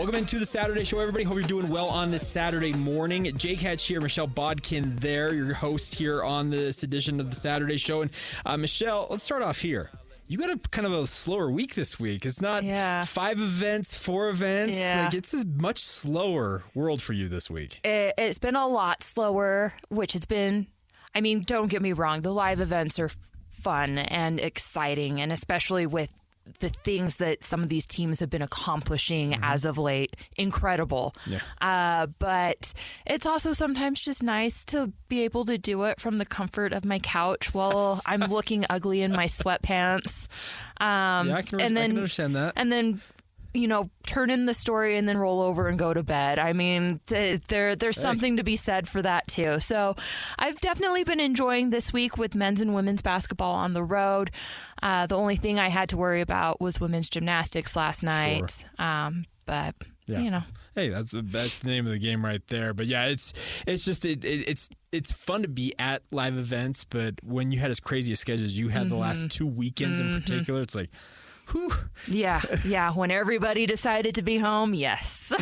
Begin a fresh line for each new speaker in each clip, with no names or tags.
Welcome into the Saturday Show, everybody. Hope you're doing well on this Saturday morning. Jake Hatch here, Michelle Bodkin there, your host here on this edition of the Saturday Show. And Michelle, let's start off here. You got a kind of a slower week this week. It's not 5 events, 4 events.
Yeah.
Like, it's a much slower world for you this week.
It's been a lot slower, which has been, I mean, don't get me wrong. The live events are fun and exciting, and especially with the things that some of these teams have been accomplishing as of late, incredible. Yeah. But it's also sometimes just nice to be able to do it from the comfort of my couch while I'm looking ugly in my sweatpants.
I can understand that.
And then, you know, turn in the story and then roll over and go to bed. I mean, there's something to be said for that too. So I've definitely been enjoying this week with men's and women's basketball on the road. The only thing I had to worry about was women's gymnastics last night. But you know.
Hey, that's the name of the game right there. But yeah, it's fun to be at live events, but when you had as crazy a schedule as you had the last 2 weekends in particular, it's like, whew.
Yeah. When everybody decided to be home, yes.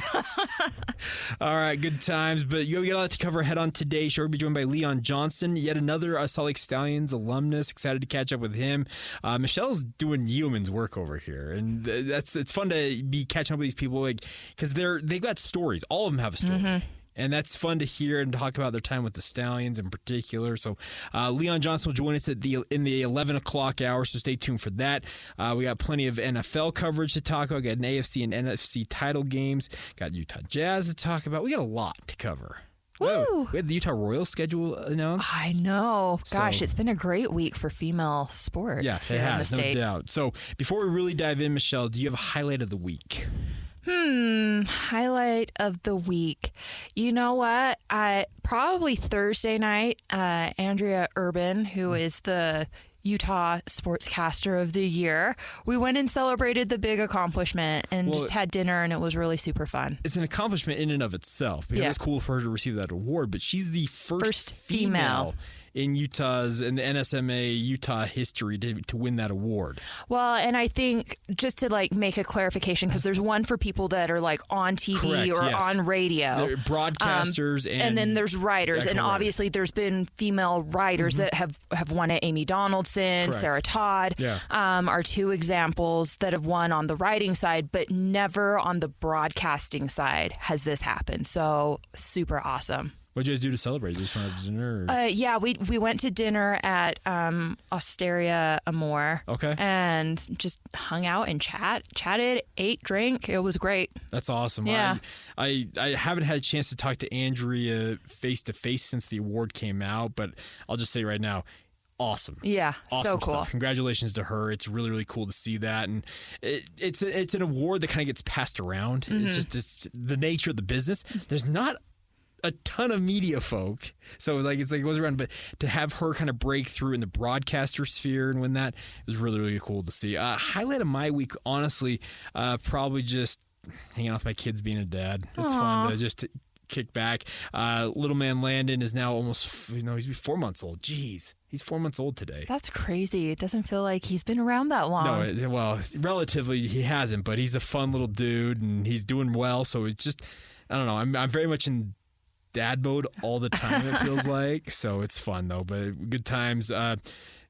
All right, good times. But we got a lot to cover ahead on today's show. We'll be joined by Leon Johnston, yet another Salt Lake Stallions alumnus. Excited to catch up with him. Michelle's doing yeoman's work over here, and it's fun to be catching up with these people, like, because they've got stories. All of them have a story. And that's fun to hear and talk about their time with the Stallions in particular. So Leon Johnson will join us in the 11 o'clock hour, so stay tuned for that. We got plenty of NFL coverage to talk about. We got an AFC and NFC title games. Got Utah Jazz to talk about. We got a lot to cover.
Woo!
We had the Utah Royals schedule announced.
I know. Gosh, it's been a great week for female sports here in the state.
No doubt. So before we really dive in, Michelle, do you have a highlight of the week?
Highlight of the week. You know what? Probably Thursday night, Andrea Urban, who is the Utah Sportscaster of the Year, we went and celebrated the big accomplishment and just had dinner, and it was really super fun.
It's an accomplishment in and of itself, because it's cool for her to receive that award, but she's the first female in the NSMA Utah history to win that award.
Well, and I think just to make a clarification, because there's one for people that are like on TV on radio.
They're broadcasters
and then there's writers, and obviously there's been female writers that have won it. Amy Donaldson, Sarah Todd are 2 examples that have won on the writing side, but never on the broadcasting side has this happened. So super awesome.
What did you guys do to celebrate? You just went to dinner?
We went to dinner at Osteria Amore. Okay. And just hung out and chatted, ate, drank. It was great.
That's awesome.
Yeah.
I haven't had a chance to talk to Andrea face-to-face since the award came out, but I'll just say right now, awesome.
Yeah,
awesome
so cool.
Stuff. Congratulations to her. It's really, really cool to see that. And it's an award that kind of gets passed around. It's the nature of the business. There's not a ton of media folk, so it goes around, but to have her kind of break through in the broadcaster sphere and win that was really, really cool to see. Highlight of my week, honestly, probably just hanging out with my kids, being a dad. It's fun to just kick back. Little man Landon is now almost, he's 4 months old. Jeez. He's 4 months old today.
That's crazy. It doesn't feel like he's been around that long.
No, well, relatively he hasn't, but he's a fun little dude and he's doing well. So it's just, I don't know. I'm very much in dad mode all the time, it feels like. So it's fun though, but good times.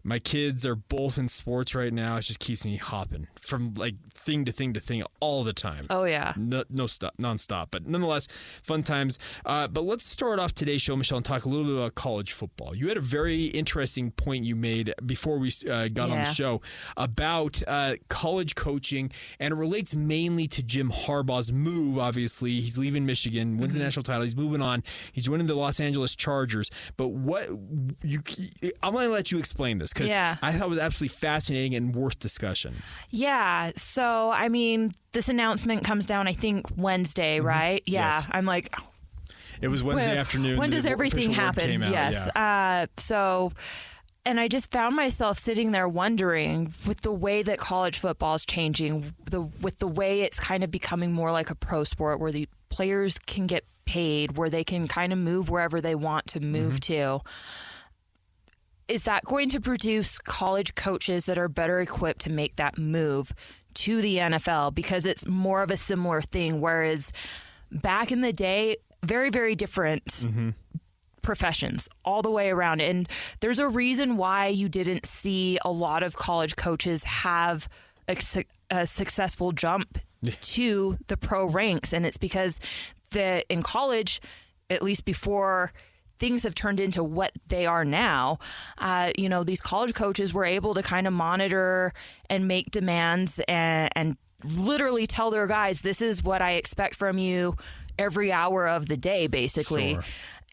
My kids are both in sports right now. It just keeps me hopping from thing to thing to thing all the time.
Oh, yeah.
No stop, nonstop. But nonetheless, fun times. But let's start off today's show, Michelle, and talk a little bit about college football. You had a very interesting point you made before we got on the show about college coaching, and it relates mainly to Jim Harbaugh's move, obviously. He's leaving Michigan, wins the national title. He's moving on. He's joining the Los Angeles Chargers. But I'm going to let you explain this, because I thought it was absolutely fascinating and worth discussion.
Yeah. So, I mean, this announcement comes down, I think, Wednesday, right? Yeah. Yes. I'm like,
it was Wednesday afternoon.
When does everything happen? Yes. Yeah. And I just found myself sitting there wondering, with the way that college football is changing, with the way it's kind of becoming more like a pro sport where the players can get paid, where they can kind of move wherever they want to move to. is that going to produce college coaches that are better equipped to make that move to the NFL? Because it's more of a similar thing, whereas back in the day, very, very different professions all the way around. And there's a reason why you didn't see a lot of college coaches have a successful jump to the pro ranks. And it's because in college, at least before things have turned into what they are now, these college coaches were able to kind of monitor and make demands and literally tell their guys, this is what I expect from you every hour of the day, basically.
Sure.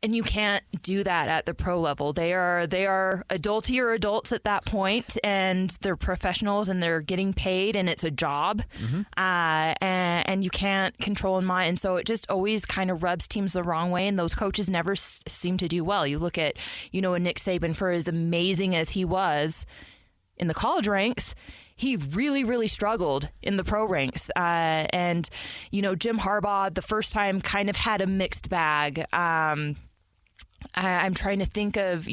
And you can't do that at the pro level. They are adultier adults at that point, and they're professionals and they're getting paid, and it's a job. And you can't control and mind. And so it just always kind of rubs teams the wrong way, and those coaches never seem to do well. You look at, a Nick Saban, for as amazing as he was in the college ranks, he really, really struggled in the pro ranks. And Jim Harbaugh, the first time, kind of had a mixed bag. I'm trying to think of,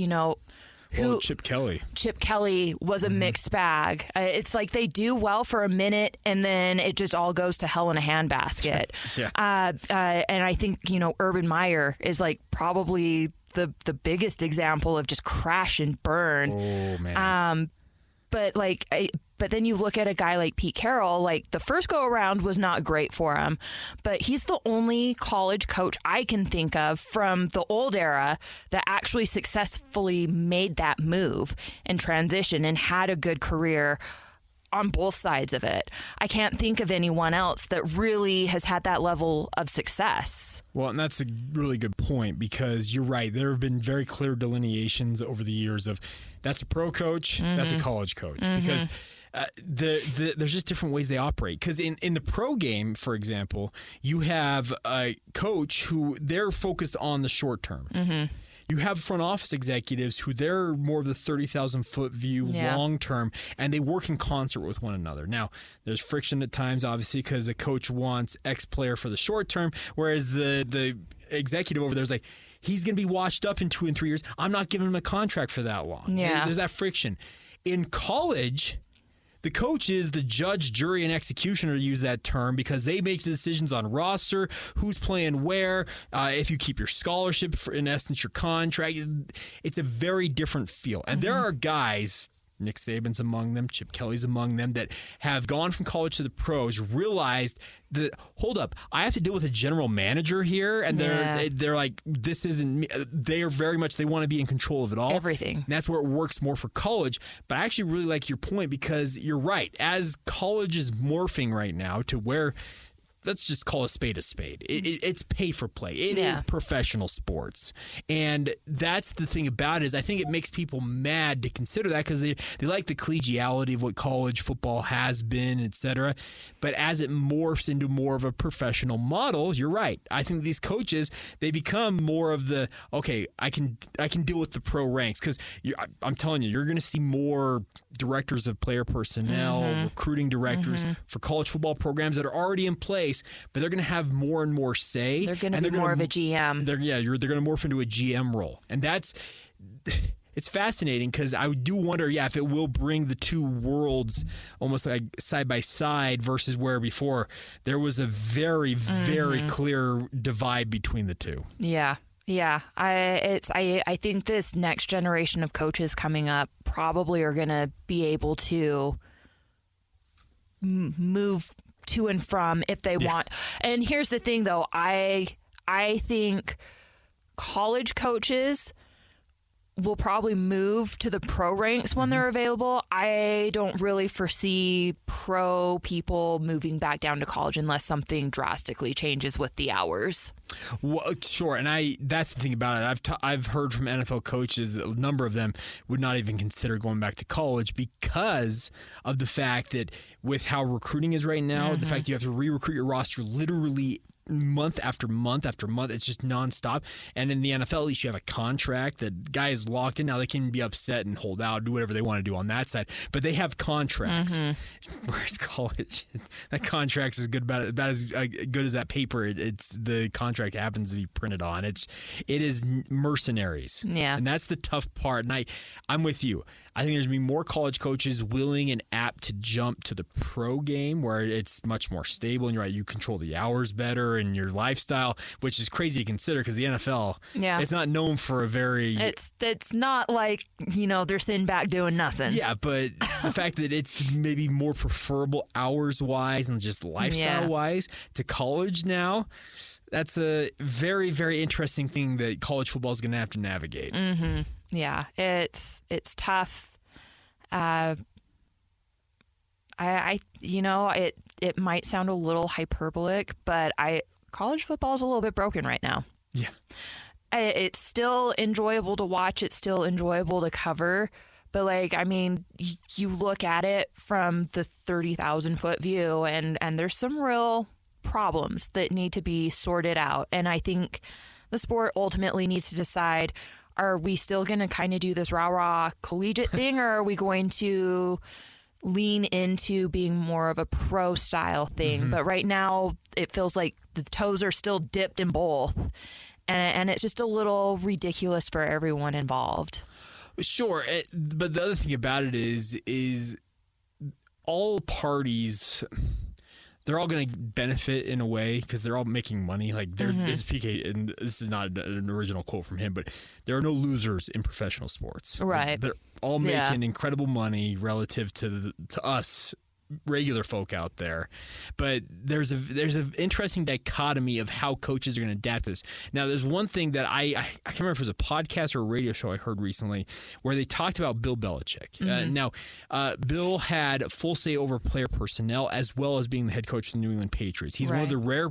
who.
Chip Kelly.
Chip Kelly was a mixed bag. It's like they do well for a minute, and then it just all goes to hell in a handbasket. And I think, Urban Meyer is like probably the biggest example of just crash and burn.
Oh, man.
But then you look at a guy like Pete Carroll, like the first go around was not great for him, but he's the only college coach I can think of from the old era that actually successfully made that move and transition and had a good career on both sides of it. I can't think of anyone else that really has had that level of success.
Well, and that's a really good point, because you're right. There have been very clear delineations over the years of that's a pro coach, that's a college coach, because there's just different ways they operate. Because in the pro game, for example, you have a coach who they're focused on the short term. You have front office executives who they're more of the 30,000-foot view long term, and they work in concert with one another. Now, there's friction at times, obviously, because a coach wants X player for the short term, whereas the executive over there is like, he's going to be washed up in 2 and 3 years. I'm not giving him a contract for that long.
Yeah.
There's that friction. In college, the coach is the judge, jury, and executioner, to use that term, because they make the decisions on roster, who's playing where, if you keep your scholarship, in essence, your contract. It's a very different feel. And there are guys, Nick Saban's among them, Chip Kelly's among them, that have gone from college to the pros, realized that, hold up, I have to deal with a general manager here, and they're like, this isn't me. They are very much, they want to be in control of it all.
Everything.
And that's where it works more for college. But I actually really like your point, because you're right. As college is morphing right now to where, let's just call a spade a spade. It's pay for play. It is professional sports. And that's the thing about it, is I think it makes people mad to consider that, because they like the collegiality of what college football has been, et cetera. But as it morphs into more of a professional model, you're right. I think these coaches, they become more of the, okay, I can deal with the pro ranks, because I'm telling you, you're going to see more directors of player personnel, recruiting directors for college football programs that are already in place, but they're going to have more and more say.
They're going to be more of a GM.
They're going to morph into a GM role. And it's fascinating, because I do wonder, if it will bring the two worlds almost like side by side, versus where before there was a very, very clear divide between the two.
Yeah. Yeah, I think this next generation of coaches coming up probably are going to be able to move to and from if they want. And here's the thing, though. I think college coaches will probably move to the pro ranks when they're available. I don't really foresee pro people moving back down to college unless something drastically changes with the hours.
Well, sure, and that's the thing about it. I've heard from NFL coaches, a number of them would not even consider going back to college, because of the fact that with how recruiting is right now, the fact you have to re-recruit your roster literally month after month after month. It's just nonstop. And in the NFL, at least you have a contract. The guy is locked in. Now they can be upset and hold out, do whatever they want to do on that side. But they have contracts. Whereas college, that contract's as good about as good as that paper. It's the contract happens to be printed on. It is mercenaries.
Yeah,
and that's the tough part. And I'm with you. I think there's going to be more college coaches willing and apt to jump to the pro game where it's much more stable and you're right, you control the hours better and your lifestyle, which is crazy to consider because the NFL, it's not known for a very...
It's not like, they're sitting back doing nothing.
Yeah, but the fact that it's maybe more preferable hours-wise and just lifestyle-wise to college now, that's a very, very interesting thing that college football is going to have to navigate.
Mm-hmm. Yeah, it's tough. It might sound a little hyperbolic, but college football is a little bit broken right now.
Yeah,
it's still enjoyable to watch. It's still enjoyable to cover. But you look at it from the 30,000 foot view, and there's some real problems that need to be sorted out. And I think the sport ultimately needs to decide: are we still going to kind of do this rah-rah collegiate thing, or are we going to lean into being more of a pro-style thing? Mm-hmm. But right now, it feels like the toes are still dipped in both, and it's just a little ridiculous for everyone involved.
Sure, but the other thing about it is all parties... They're all going to benefit in a way because they're all making money. Like there's PK, and this is not an original quote from him, but there are no losers in professional sports.
Right.
Like, they're all making incredible money relative to us regular folk out there. But there's an interesting dichotomy of how coaches are going to adapt to this. Now, there's one thing that I can't remember if it was a podcast or a radio show I heard recently where they talked about Bill Belichick. Bill had full say over player personnel as well as being the head coach of the New England Patriots. He's one of the rare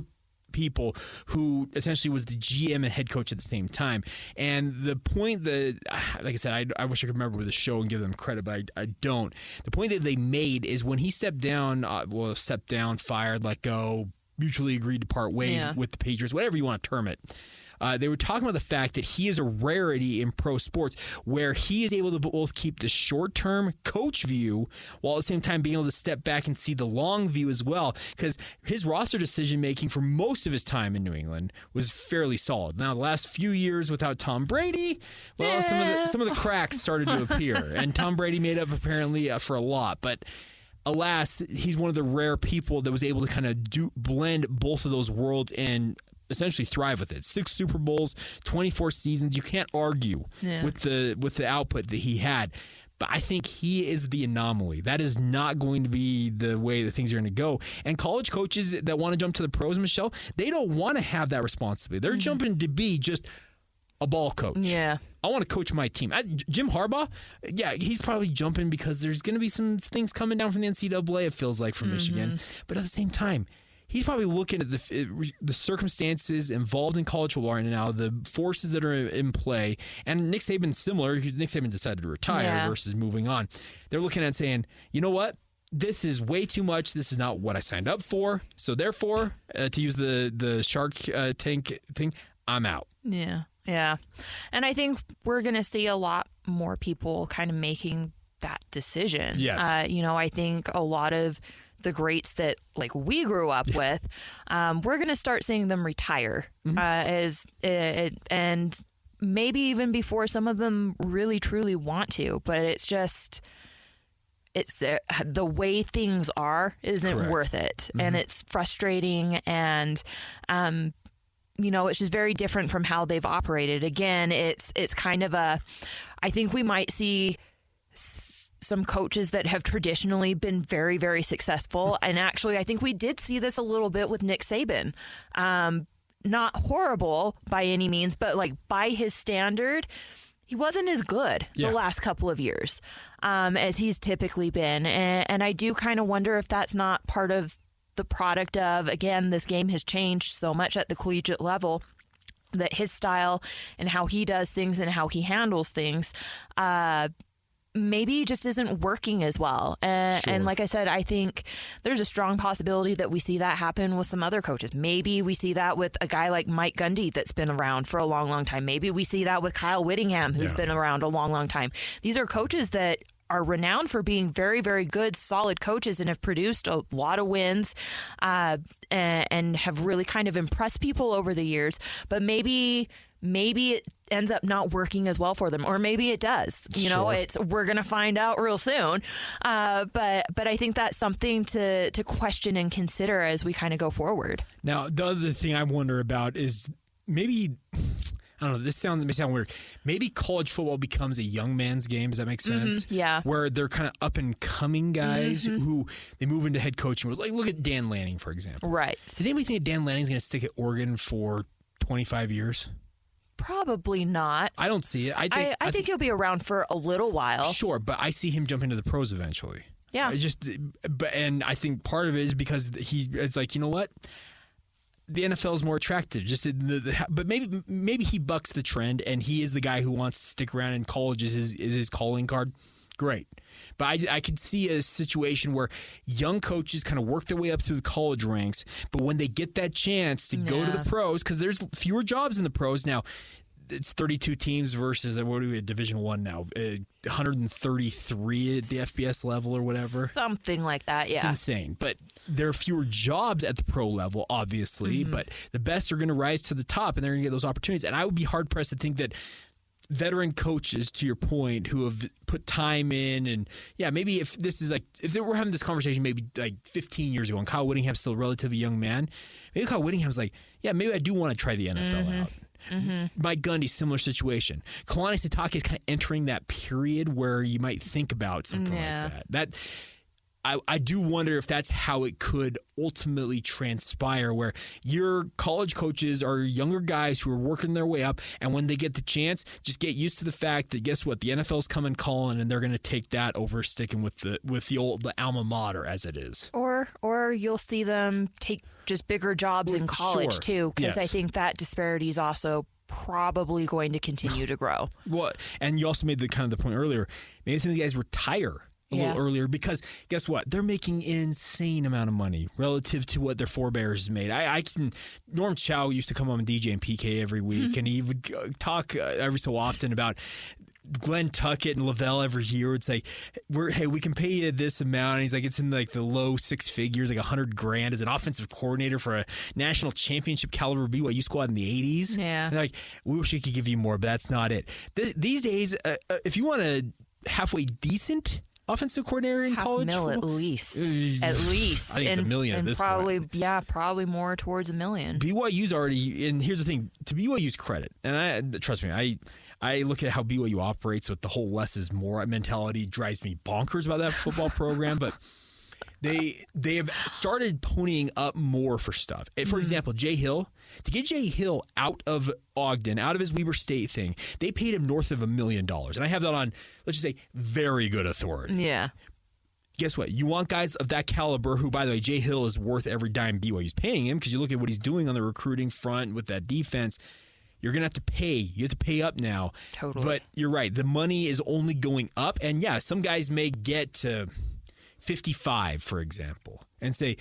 people who essentially was the GM and head coach at the same time. And the point that, like I said, I wish I could remember with the show and give them credit, but I don't. The point that they made is when he stepped down, fired, let go, mutually agreed to part ways with the Patriots, whatever you want to term it. They were talking about the fact that he is a rarity in pro sports where he is able to both keep the short-term coach view while at the same time being able to step back and see the long view as well, because his roster decision-making for most of his time in New England was fairly solid. Now, the last few years without Tom Brady, some of the cracks started to appear, and Tom Brady made up apparently for a lot, but alas, he's one of the rare people that was able to kind of blend both of those worlds and essentially thrive with it. 6 Super Bowls, 24 seasons. You can't argue with the output that he had. But I think he is the anomaly. That is not going to be the way that things are going to go. And college coaches that want to jump to the pros, Michelle, they don't want to have that responsibility. They're jumping to be just a ball coach.
Yeah.
I want to coach my team. Jim Harbaugh, he's probably jumping because there's going to be some things coming down from the NCAA, it feels like, from Michigan. But at the same time, he's probably looking at the circumstances involved in college football right now, the forces that are in play. And Nick Saban's similar. Nick Saban decided to retire versus moving on. They're looking at it saying, you know what? This is way too much. This is not what I signed up for. So therefore, to use the Shark Tank thing, I'm out.
Yeah. Yeah. And I think we're going to see a lot more people kind of making that decision.
Yes.
I think a lot of the greats that we grew up with, we're going to start seeing them retire and maybe even before some of them really truly want to, but it's the way things are isn't worth it. And it's frustrating, and it's just very different from how they've operated. Again, it's kind of I think we might see some coaches that have traditionally been very, very successful. And actually, I think we did see this a little bit with Nick Saban. Not horrible by any means, but by his standard, he wasn't as good the last couple of years as he's typically been. And I do kind of wonder if that's not part of the product of, again, this game has changed so much at the collegiate level that his style and how he does things and how he handles things maybe just isn't working as well. And like I said, I think there's a strong possibility that we see that happen with some other coaches. Maybe we see that with a guy like Mike Gundy that's been around for a long, long time. Maybe we see that with Kyle Whittingham, who's been around a long, long time. These are coaches that are renowned for being very, very good, solid coaches and have produced a lot of wins and have really kind of impressed people over the years. But maybe it ends up not working as well for them, or maybe it does. You know, we're going to find out real soon. But I think that's something to question and consider as we kind of go forward.
Now, the other thing I wonder about is maybe, I don't know, this may sound weird. Maybe college football becomes a young man's game. Does that make sense?
Yeah.
Where they're kind of up and coming guys who they move into head coaching roles. Like, look at Dan Lanning, for example.
Right.
Does anybody think Dan Lanning's going to stick at Oregon for 25 years?
Probably not.
I don't see it.
I think he'll be around for a little while.
Sure, but I see him jump into the pros eventually.
Yeah.
And I think part of it is because it's like, you know what? The NFL is more attractive. But maybe he bucks the trend and he is the guy who wants to stick around in college is his calling card. Great. But I could see a situation where young coaches kind of work their way up through the college ranks, but when they get that chance to go to the pros, because there's fewer jobs in the pros now, it's 32 teams versus what are we at Division I now? 133 at the FBS level or whatever.
Something like that, yeah.
It's insane. But there are fewer jobs at the pro level, obviously, but the best are going to rise to the top and they're going to get those opportunities. And I would be hard-pressed to think that veteran coaches, to your point, who have put time in, and maybe if they were having this conversation maybe like 15 years ago and Kyle Whittingham's still a relatively young man, maybe Kyle Whittingham's like, maybe I do want to try the NFL out. Mike Gundy, similar situation. Kalani Sitake is kind of entering that period where you might think about something like that. I do wonder if that's how it could ultimately transpire, where your college coaches are younger guys who are working their way up, and when they get the chance, just get used to the fact that, guess what, the NFL's coming calling, and they're going to take that over sticking with the alma mater as it is.
Or you'll see them take just bigger jobs in college too, because I think that disparity is also probably going to continue to grow.
Well, and you also made the point earlier. Maybe some of the guys retire a little earlier because guess what? They're making an insane amount of money relative to what their forebears made. Norm Chow used to come on DJ and PK every week, and he would talk every so often about Glenn Tuckett and Lavelle every year would say, we can pay you this amount. And he's like, it's in like the low six figures, like $100,000 as an offensive coordinator for a national championship caliber BYU squad in the 80s.
Yeah.
And like, we wish we could give you more, but that's not it. These days, if you want a halfway decent offensive coordinator in college,
$500,000 at least.
I think it's $1 million at this point.
Probably more towards $1 million.
BYU's already, and here's the thing, to BYU's credit, and trust me, I look at how BYU operates with the whole less is more mentality. Drives me bonkers about that football program, but they have started ponying up more for stuff. For example, Jay Hill, to get Jay Hill out of Ogden, out of his Weber State thing, they paid him north of $1 million. And I have that on, let's just say, very good authority.
Yeah.
Guess what? You want guys of that caliber who, by the way, Jay Hill is worth every dime BYU's paying him, because you look at what he's doing on the recruiting front with that defense. You're going to have to pay. You have to pay up now.
Totally.
But you're right. The money is only going up. And some guys may get to 55, for example, and say,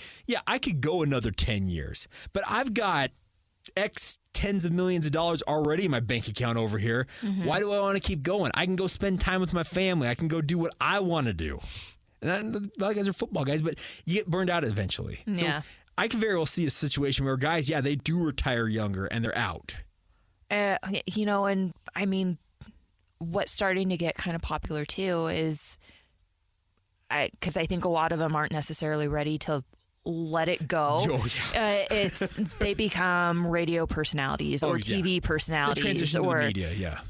I could go another 10 years. But I've got X tens of millions of dollars already in my bank account over here. Why do I want to keep going? I can go spend time with my family. I can go do what I want to do. And a lot of guys are football guys, but you get burned out eventually.
Yeah.
So I can very well see a situation where guys, they do retire younger and they're out.
And I mean, what's starting to get kind of popular too is, because I think a lot of them aren't necessarily ready to let it go.
Oh, yeah.
They become radio personalities or TV personalities,
the transition
or
to the media. Yeah.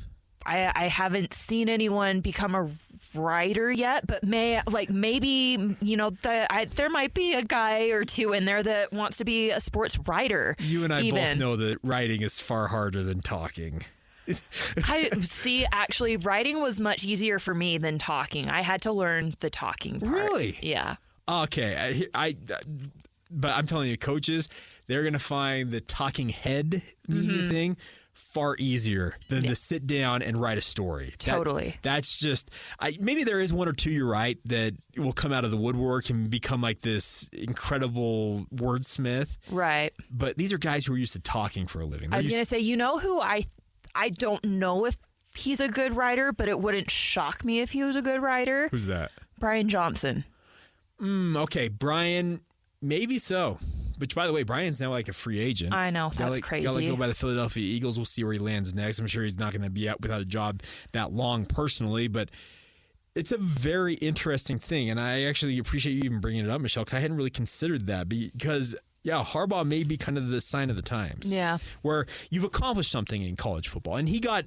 I haven't seen anyone become a writer yet, but maybe there might be a guy or two in there that wants to be a sports writer.
You and I both know that writing is far harder than talking.
I see. Actually, writing was much easier for me than talking. I had to learn the talking part.
Really?
Yeah.
Okay. But I'm telling you, coaches, they're going to find the talking head media thing far easier than to sit down and write a story.
Totally.
That's just, maybe there is one or two, you're right, that will come out of the woodwork and become like this incredible wordsmith.
Right.
But these are guys who are used to talking for a living.
I was going to say, you know who I don't know if he's a good writer, but it wouldn't shock me if he was a good writer.
Who's that?
Brian Johnson.
Okay, Brian, maybe so. Which, by the way, Brian's now like a free agent.
I know, that's crazy.
Got let go by the Philadelphia Eagles. We'll see where he lands next. I'm sure he's not going to be out without a job that long personally, but it's a very interesting thing. And I actually appreciate you even bringing it up, Michelle, because I hadn't really considered that because Harbaugh may be kind of the sign of the times.
Yeah.
Where you've accomplished something in college football. And he got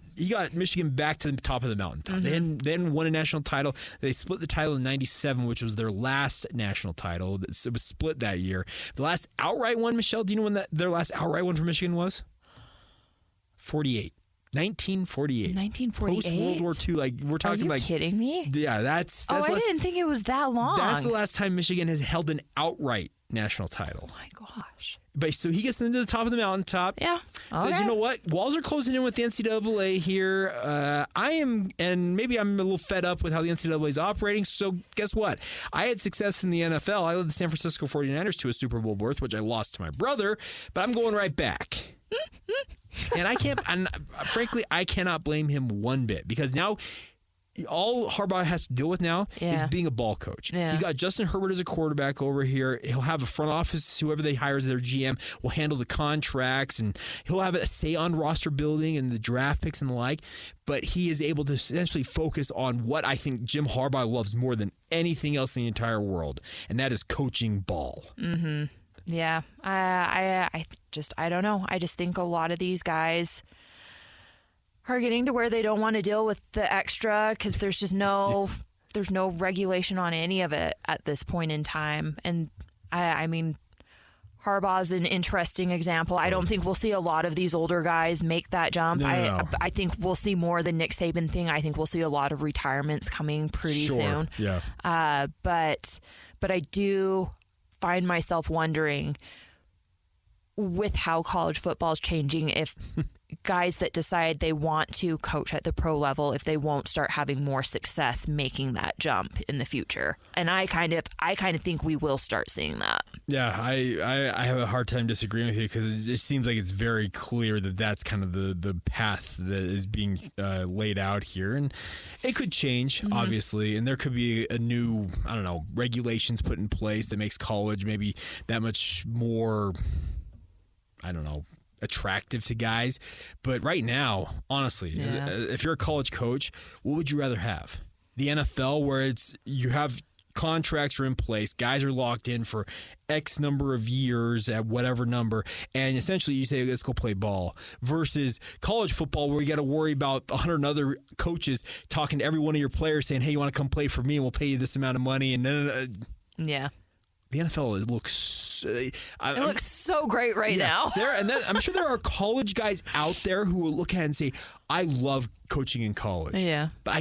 Michigan back to the top of the mountaintop.
Mm-hmm.
They hadn't won a national title. They split the title in 97, which was their last national title. It was split that year. The last outright one, Michelle, do you know when their last outright one for Michigan was? 1948.
1948?
Post World War II. Like, we're talking
Are you kidding me?
Yeah, that's
I didn't think it was that long.
That's the last time Michigan has held an outright national title.
Oh my gosh.
But so he gets them to the top of the mountaintop.
Yeah. Okay.
Says, you know what? Walls are closing in with the NCAA here. And maybe I'm a little fed up with how the NCAA is operating. So guess what? I had success in the NFL. I led the San Francisco 49ers to a Super Bowl berth, which I lost to my brother, but I'm going right back. And frankly, I cannot blame him one bit because now all Harbaugh has to deal with now is being a ball coach.
Yeah.
He's got Justin Herbert as a quarterback over here. He'll have a front office, whoever they hire as their GM will handle the contracts, and he'll have a say on roster building and the draft picks and the like. But he is able to essentially focus on what I think Jim Harbaugh loves more than anything else in the entire world, and that is coaching ball.
Mm-hmm. Yeah. I don't know. I just think a lot of these guys are getting to where they don't want to deal with the extra because there's just there's no regulation on any of it at this point in time. And I mean, Harbaugh's an interesting example. I don't think we'll see a lot of these older guys make that jump.
No.
I think we'll see more the Nick Saban thing. I think we'll see a lot of retirements coming pretty soon.
Yeah.
But I do find myself wondering with how college football is changing, if guys that decide they want to coach at the pro level, if they won't start having more success making that jump in the future. And I kind of think we will start seeing that.
Yeah, I have a hard time disagreeing with you because it seems like it's very clear that that's kind of the path that is being laid out here. And it could change, obviously, and there could be a new, regulations put in place that makes college maybe that much more, attractive to guys. But right now, honestly, if you're a college coach, what would you rather have? The NFL, where you have contracts are in place, guys are locked in for X number of years at whatever number, and essentially you say, let's go play ball, versus college football where you got to worry about 100 other coaches talking to every one of your players saying, hey, you want to come play for me and we'll pay you this amount of money, and then
yeah.
The NFL looks
so great right now.
I'm sure there are college guys out there who will look at it and say, I love coaching in college.
Yeah.
But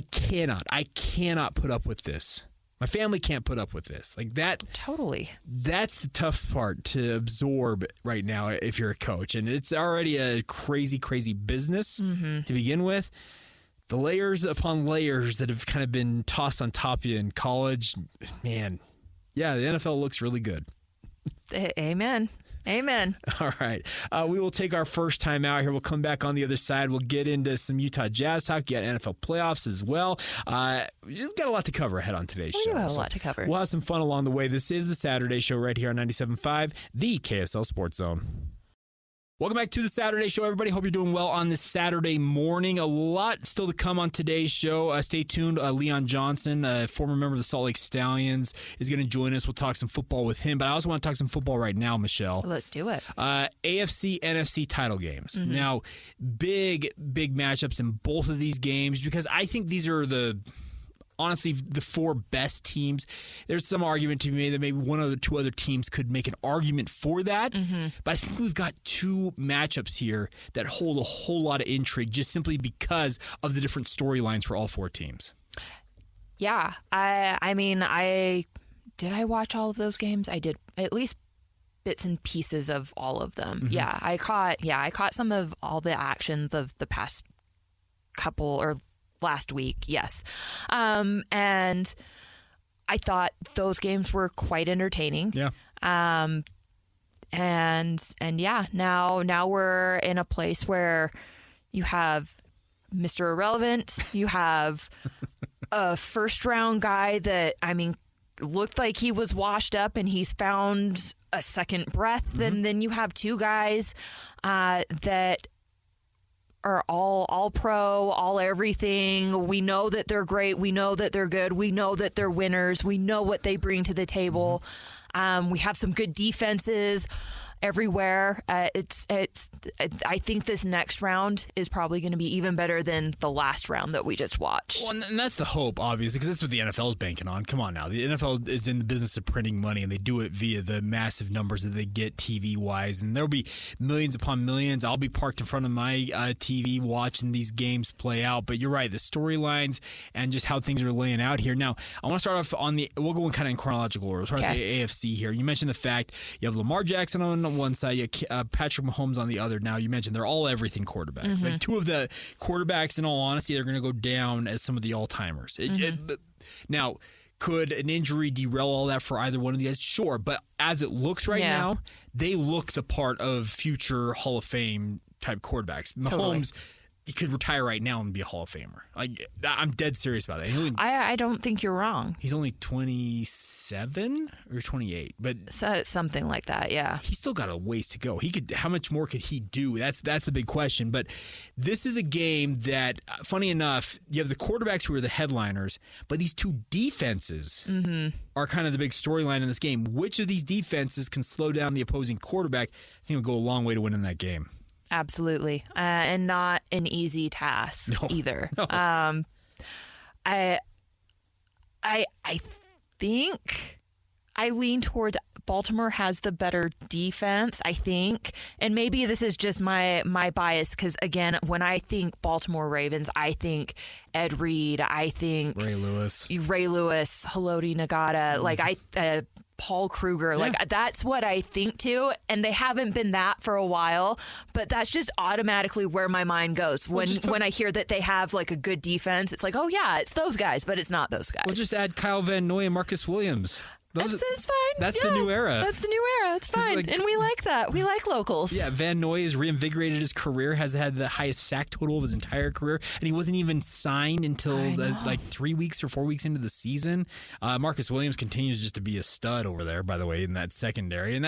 I cannot put up with this. My family can't put up with this. Like that.
Totally.
That's the tough part to absorb right now if you're a coach. And it's already a crazy, crazy business to begin with. The layers upon layers that have kind of been tossed on top of you in college, man. Yeah, the NFL looks really good.
Amen.
All right. We will take our first time out here. We'll come back on the other side. We'll get into some Utah Jazz talk. You got NFL playoffs as well. We've got a lot to cover ahead on today's show.
We have a lot to cover.
We'll have some fun along the way. This is the Saturday Show right here on 97.5, the KSL Sports Zone. Welcome back to the Saturday Show, everybody. Hope you're doing well on this Saturday morning. A lot still to come on today's show. Stay tuned. Leon Johnson, a former member of the Salt Lake Stallions, is going to join us. We'll talk some football with him, but I also want to talk some football right now, Michelle.
Let's do it.
AFC, NFC title games. Now, big matchups in both of these games because I think these are honestly, the four best teams. There's some argument to be made that maybe one or two other teams could make an argument for that. But I think we've got two matchups here that hold a whole lot of intrigue just simply because of the different storylines for all four teams.
Yeah. I mean, did I watch all of those games? I did at least bits and pieces of all of them. I caught some of all the actions of the past couple or last week. Yes. And I thought those games were quite entertaining.
Yeah.
And yeah, now we're in a place where you have Mr. Irrelevant, you have a first round guy that, I mean, looked like he was washed up and he's found a second breath. And then you have two guys that are all pro, all everything. We know that they're great. We know that they're good. We know that they're winners. We know what they bring to the table. We have some good defenses everywhere. I think this next round is probably going to be even better than the last round that we just watched.
Well, and that's the hope, obviously, because that's what the NFL is banking on. Come on now. The NFL is in the business of printing money, and they do it via the massive numbers that they get TV-wise. And there'll be millions upon millions. I'll be parked in front of my TV watching these games play out. But you're right, the storylines and just how things are laying out here. Now, I want to start off we'll go kind of in chronological order. We'll start with the AFC here. You mentioned the fact you have Lamar Jackson on one side, you have Patrick Mahomes on the other. Now, you mentioned they're all everything quarterbacks. Like two of the quarterbacks, in all honesty, they're going to go down as some of the all-timers. Now, could an injury derail all that for either one of these? Sure, but as it looks right now, they look the part of future Hall of Fame type quarterbacks. Mahomes, he could retire right now and be a Hall of Famer. I'm dead serious about that.
I don't think you're wrong.
He's only 27 or 28, but
something like that. Yeah,
he's still got a ways to go. How much more could he do? That's the big question. But this is a game that, funny enough, you have the quarterbacks who are the headliners, but these two defenses are kind of the big storyline in this game. Which of these defenses can slow down the opposing quarterback? I think will go a long way to winning that game.
Absolutely. And not an easy task either.
No.
I think I lean towards Baltimore has the better defense, I think. And maybe this is just my bias because, again, when I think Baltimore Ravens, I think Ed Reed, I think
Ray Lewis,
Haloti Ngata, Paul Kruger, that's what I think too, and they haven't been that for a while, but that's just automatically where my mind goes when I hear that they have a good defense. It's like, oh yeah, it's those guys, but it's not those guys.
We'll just add Kyle Van Noy and Marcus Williams.
That's fine.
That's the new era.
That's the new era. It's fine. And we like that. We like locals.
Yeah, Van Noy has reinvigorated his career, has had the highest sack total of his entire career, and he wasn't even signed until 3 weeks or 4 weeks into the season. Marcus Williams continues just to be a stud over there, by the way, in that secondary. And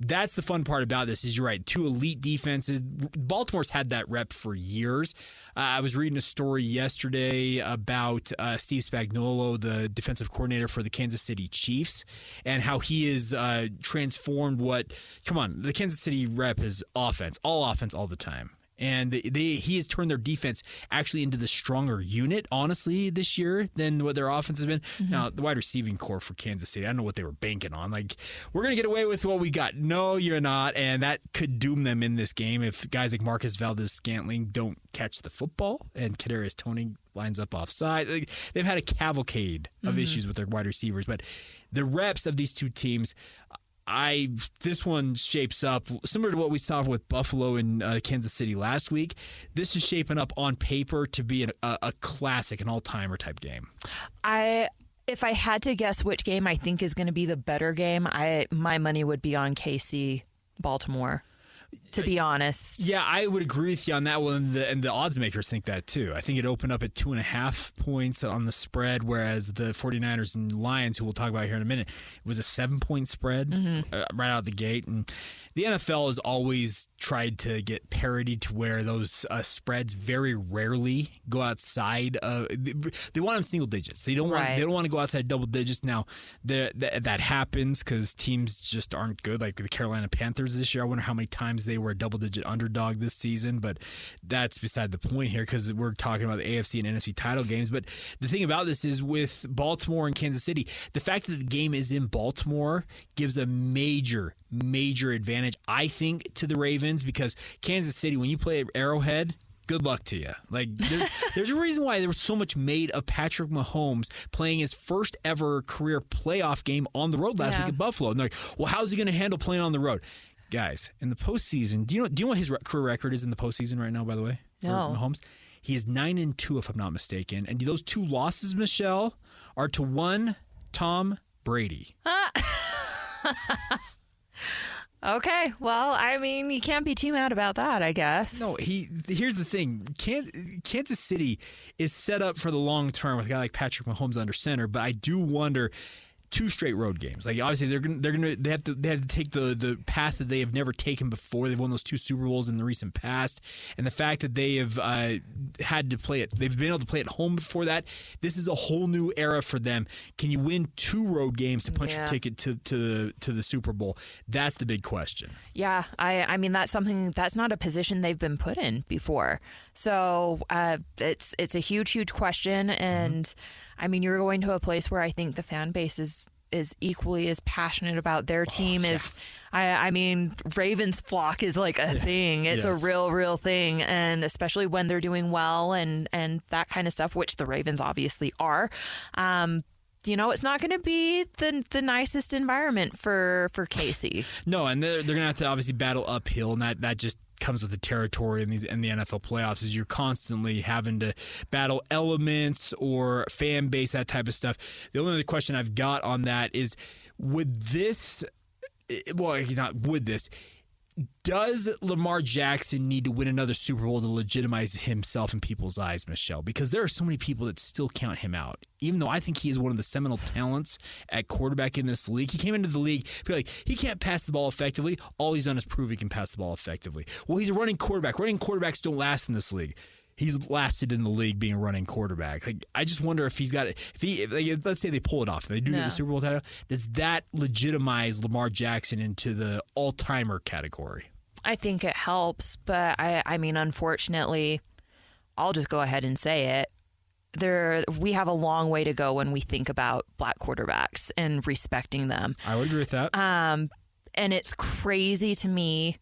that's the fun part about this is you're right, two elite defenses. Baltimore's had that rep for years. I was reading a story yesterday about Steve Spagnuolo, the defensive coordinator for the Kansas City Chiefs, and how he has transformed the Kansas City rep is offense all the time. And he has turned their defense actually into the stronger unit, honestly, this year than what their offense has been. Now, the wide receiving core for Kansas City, I don't know what they were banking on. We're going to get away with what we got. No, you're not. And that could doom them in this game if guys like Marcus Valdez-Scantling don't catch the football and Kadarius Toney lines up offside. They've had a cavalcade of issues with their wide receivers. But the reps of these two teams, this one shapes up similar to what we saw with Buffalo and Kansas City last week. This is shaping up on paper to be a classic, an all-timer type game.
If I had to guess which game I think is going to be the better game, my money would be on KC Baltimore. To be honest.
Yeah, I would agree with you on that one, and the odds makers think that too. I think it opened up at 2.5 points on the spread, whereas the 49ers and Lions, who we'll talk about here in a minute, it was a 7-point spread right out the gate. And the NFL has always tried to get parity to where those spreads very rarely go outside. They want them single digits. They don't want to go outside double digits. Now that happens because teams just aren't good. Like the Carolina Panthers this year, I wonder how many times they were a double-digit underdog this season, but that's beside the point here because we're talking about the AFC and NFC title games. But the thing about this is with Baltimore and Kansas City, the fact that the game is in Baltimore gives a major advantage, I think, to the Ravens because Kansas City, when you play at Arrowhead, good luck to you. Like, there's a reason why there was so much made of Patrick Mahomes playing his first ever career playoff game on the road last week at Buffalo. And they're like, well, how's he going to handle playing on the road? Guys, in the postseason, do you know what his career record is in the postseason right now, by the way? For Mahomes? He is 9-2, if I'm not mistaken. And those 2 losses, Michelle, are to one Tom Brady.
Okay, well, I mean, you can't be too mad about that, I guess.
No, here's the thing. Kansas City is set up for the long term with a guy like Patrick Mahomes under center, but I do wonder 2 straight road games. Like, obviously they have to take the path that they have never taken before. They've won those 2 Super Bowls in the recent past, and the fact that they have had to play it, they've been able to play at home before that. This is a whole new era for them. Can you win 2 road games to punch your ticket to the Super Bowl? That's the big question. Yeah,
I mean that's not a position they've been put in before. So it's a huge question, and I mean, you're going to a place where I think the fan base is equally as passionate about their team as I mean, Ravens flock is like a thing. It's a real thing, and especially when they're doing well and that kind of stuff, which the Ravens obviously are. It's not going to be the nicest environment for Casey.
No, and they're going to have to obviously battle uphill, and that just comes with the territory in the NFL playoffs, is you're constantly having to battle elements or fan base, that type of stuff. The only other question I've got on that is, does Lamar Jackson need to win another Super Bowl to legitimize himself in people's eyes, Michelle? Because there are so many people that still count him out, even though I think he is one of the seminal talents at quarterback in this league. He came into the league, feel like he can't pass the ball effectively. All he's done is prove he can pass the ball effectively. Well, he's a running quarterback. Running quarterbacks don't last in this league. He's lasted in the league being a running quarterback. Like, I just wonder if he's got it. Let's say they pull it off, they do get the Super Bowl title. Does that legitimize Lamar Jackson into the all-timer category?
I think it helps, but I mean, unfortunately, I'll just go ahead and say it. We have a long way to go when we think about black quarterbacks and respecting them.
I would agree with that.
And it's crazy to me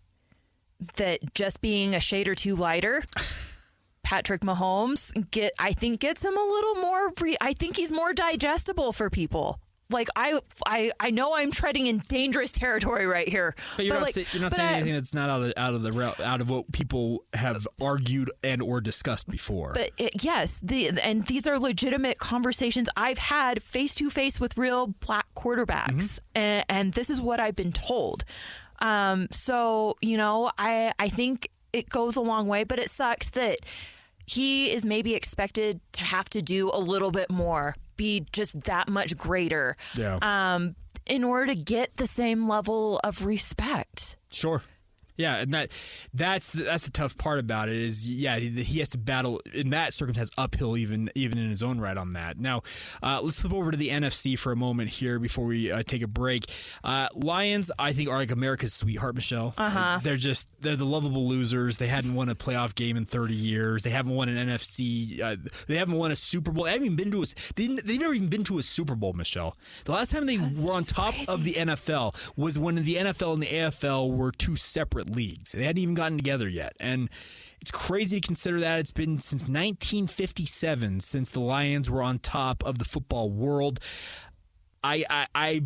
that just being a shade or 2 lighter. Patrick Mahomes I think gets him a little more. I think he's more digestible for people. Like I know I'm treading in dangerous territory right here.
But you're not saying anything that's not out of what people have argued and or discussed before.
But and these are legitimate conversations I've had face to face with real black quarterbacks, and this is what I've been told. So I think it goes a long way, but it sucks that he is maybe expected to have to do a little bit more, be just that much greater, in order to get the same level of respect.
Sure. Yeah, and that's the tough part about it is, he has to battle in that circumstance uphill even in his own right on that. Now, let's flip over to the NFC for a moment here before we take a break. Lions, I think, are like America's sweetheart, Michelle. They're the lovable losers. They hadn't won a playoff game in 30 years. They haven't won an NFC. They haven't won a Super Bowl. They haven't even been to they've never even been to a Super Bowl, Michelle. The last time they were on top of the NFL was when the NFL and the AFL were 2 separate leagues. They hadn't even gotten together yet. And it's crazy to consider that. It's been since 1957 since the Lions were on top of the football world. I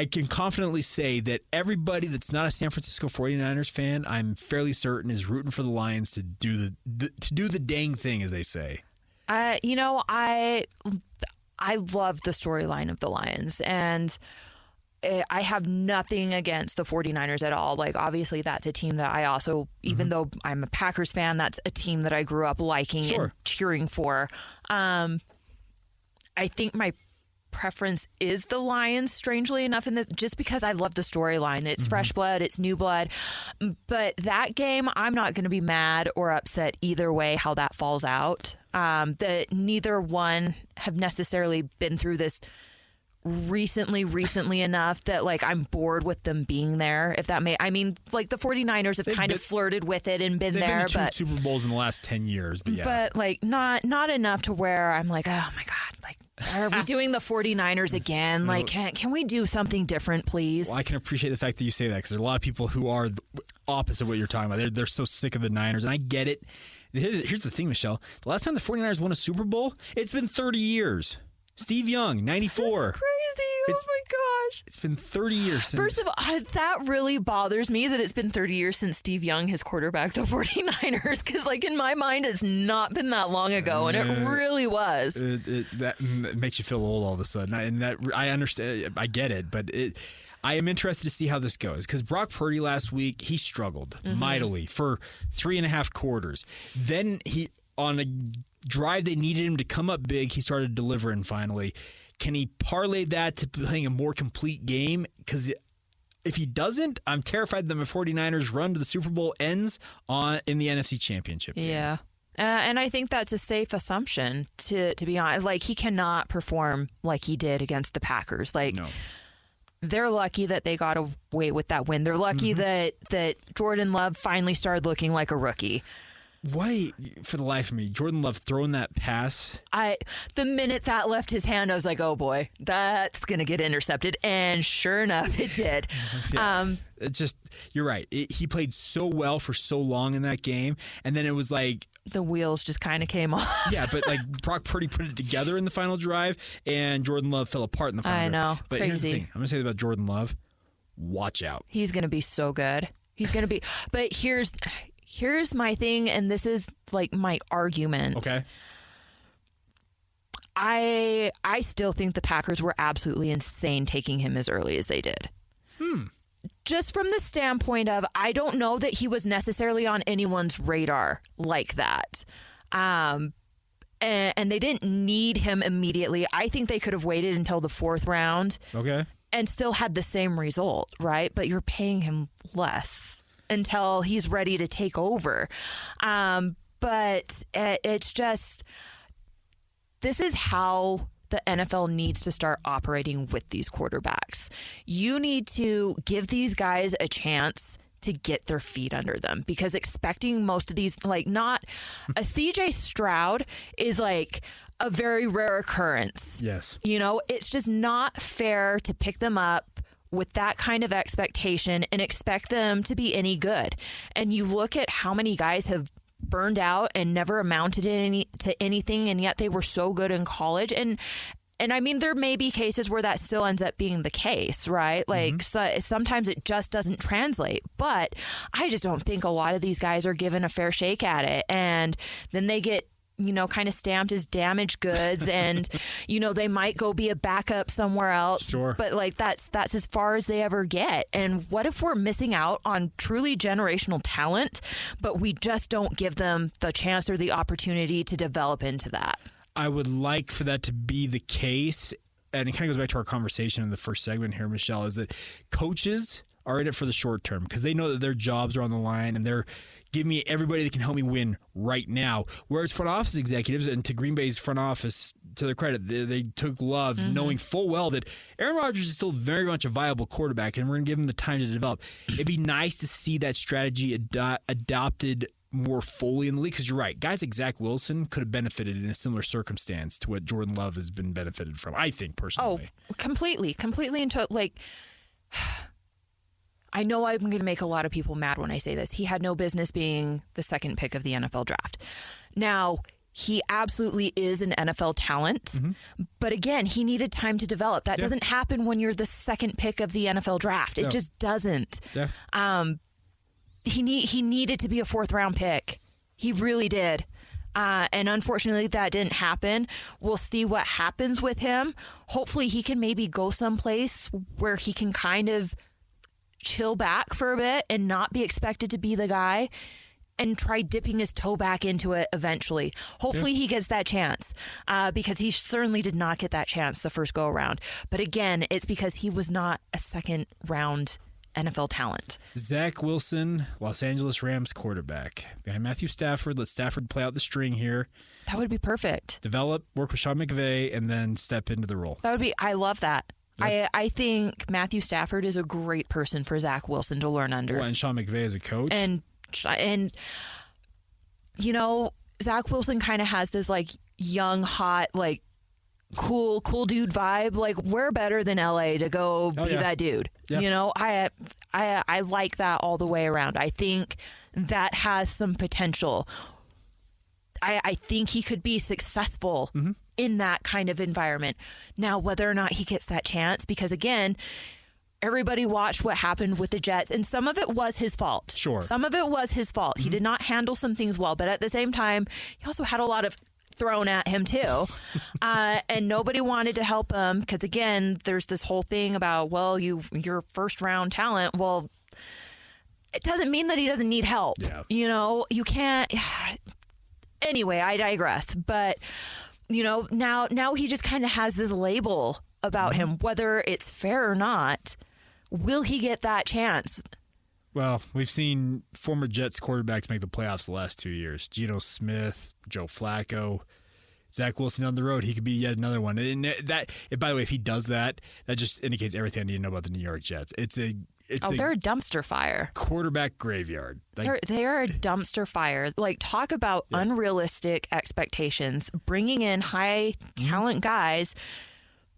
can confidently say that everybody that's not a San Francisco 49ers fan, I'm fairly certain, is rooting for the Lions to do the dang thing, as they say.
I love the storyline of the Lions, and I have nothing against the 49ers at all. Like, obviously, that's a team that I also, even though I'm a Packers fan, that's a team that I grew up liking and cheering for. I think my preference is the Lions, strangely enough, just because I love the storyline. It's fresh blood, it's new blood. But that game, I'm not going to be mad or upset either way how that falls out. That neither one have necessarily been through this recently enough that, like, I'm bored with them being there, if that may. I mean, like, the 49ers have kind of flirted with it and been there.
They've been to 2 Super Bowls in the last 10 years, but
But, like, not enough to where I'm like, oh, my God, like, are we doing the 49ers again? Like, can we do something different, please?
Well, I can appreciate the fact that you say that, because there are a lot of people who are opposite what you're talking about. They're so sick of the Niners, and I get it. Here's the thing, Michelle. The last time the 49ers won a Super Bowl, it's been 30 years. Steve Young, 94.
That's crazy. Oh my gosh.
It's been 30 years since.
First of all, that really bothers me that it's been 30 years since Steve Young has quarterbacked the 49ers, because like in my mind it's not been that long ago, and it really was.
That makes you feel old all of a sudden. And that I understand, I get it, but I am interested to see how this goes, because Brock Purdy last week, he struggled mightily for 3.5 quarters. Then he, on a drive they needed him to come up big, he started delivering finally. Can he parlay that to playing a more complete game? Because if he doesn't, I'm terrified that the 49ers run to the Super Bowl ends in the NFC Championship game.
Yeah. And I think that's a safe assumption, to be honest. Like, he cannot perform like he did against the Packers. Like,
No.
They're lucky that they got away with that win. They're lucky that Jordan Love finally started looking like a rookie.
Why, for the life of me, Jordan Love throwing that pass?
The minute that left his hand, I was like, oh boy, that's going to get intercepted. And sure enough, it did.
Yeah. It's just, you're right. He played so well for so long in that game. And then it was like,
the wheels just kind of came off.
Yeah, but like Brock Purdy put it together in the final drive, and Jordan Love fell apart in the final drive.
I know.
But
crazy.
Here's the thing. I'm going to say about Jordan Love. Watch out.
He's going to be so good. He's going to be. But here's my thing, and this is like my argument.
Okay.
I still think the Packers were absolutely insane taking him as early as they did. Just from the standpoint of, I don't know that he was necessarily on anyone's radar like that. And they didn't need him immediately. I think they could have waited until the 4th round.
Okay.
And still had the same result, right? But you're paying him less until he's ready to take over. But it's just, this is how the NFL needs to start operating with these quarterbacks. You need to give these guys a chance to get their feet under them, because expecting most of these, like, not a CJ Stroud is like a very rare occurrence.
Yes.
You know, it's just not fair to pick them up with that kind of expectation and expect them to be any good. And you look at how many guys have burned out and never amounted to anything, and yet they were so good in college. And I mean, there may be cases where that still ends up being the case, right? Like, sometimes it just doesn't translate. But I just don't think a lot of these guys are given a fair shake at it. And then they get, you know, kind of stamped as damaged goods, and, you know, they might go be a backup somewhere else.
Sure.
But like, that's as far as they ever get. And what if we're missing out on truly generational talent, but we just don't give them the chance or the opportunity to develop into that?
I would like for that to be the case. And it kind of goes back to our conversation in the first segment here, Michelle, is that coaches are in it for the short term because they know that their jobs are on the line and they're giving me everybody that can help me win right now. Whereas front office executives, and to Green Bay's front office, to their credit, they took Love knowing full well that Aaron Rodgers is still very much a viable quarterback and we're going to give him the time to develop. It'd be nice to see that strategy adopted more fully in the league, because you're right. Guys like Zach Wilson could have benefited in a similar circumstance to what Jordan Love has been benefited from, I think, personally.
Oh, completely into, like, I know I'm going to make a lot of people mad when I say this. He had no business being the second pick of the NFL draft. Now, he absolutely is an NFL talent, but again, he needed time to develop. That doesn't happen when you're the second pick of the NFL draft. It just doesn't.
Yeah.
He needed to be a 4th round pick. He really did. And unfortunately, that didn't happen. We'll see what happens with him. Hopefully, he can maybe go someplace where he can kind of chill back for a bit and not be expected to be the guy, and try dipping his toe back into it eventually. Hopefully he gets that chance, because he certainly did not get that chance the first go around. But again, it's because he was not a 2nd round NFL talent.
Zach Wilson, Los Angeles Rams quarterback. Behind Matthew Stafford. Let Stafford play out the string here.
That would be perfect.
Develop, work with Sean McVay, and then step into the role.
I love that. Yep. I think Matthew Stafford is a great person for Zach Wilson to learn under.
Well, and Sean McVay as a coach.
And you know, Zach Wilson kind of has this like young, hot, like cool dude vibe. Like, we're better than LA to go be that dude. Yeah. You know, I like that all the way around. I think that has some potential. I think he could be successful in that kind of environment. Now, whether or not he gets that chance, because again, everybody watched what happened with the Jets, and some of it was his fault.
Sure.
Some of it was his fault. He did not handle some things well, but at the same time, he also had a lot of thrown at him too. And nobody wanted to help him because, again, there's this whole thing about, well, you're first round talent. Well, it doesn't mean that he doesn't need help.
Yeah.
You can't. Anyway, I digress. But, now he just kind of has this label about him, whether it's fair or not. Will he get that chance?
Well, we've seen former Jets quarterbacks make the playoffs the last 2 years. Geno Smith, Joe Flacco, Zach Wilson down the road. He could be yet another one. And by the way, if he does that, that just indicates everything I need to know about the New York Jets.
They're a dumpster fire.
Quarterback graveyard.
They're a dumpster fire. Like, talk about unrealistic expectations. Bringing in high talent guys,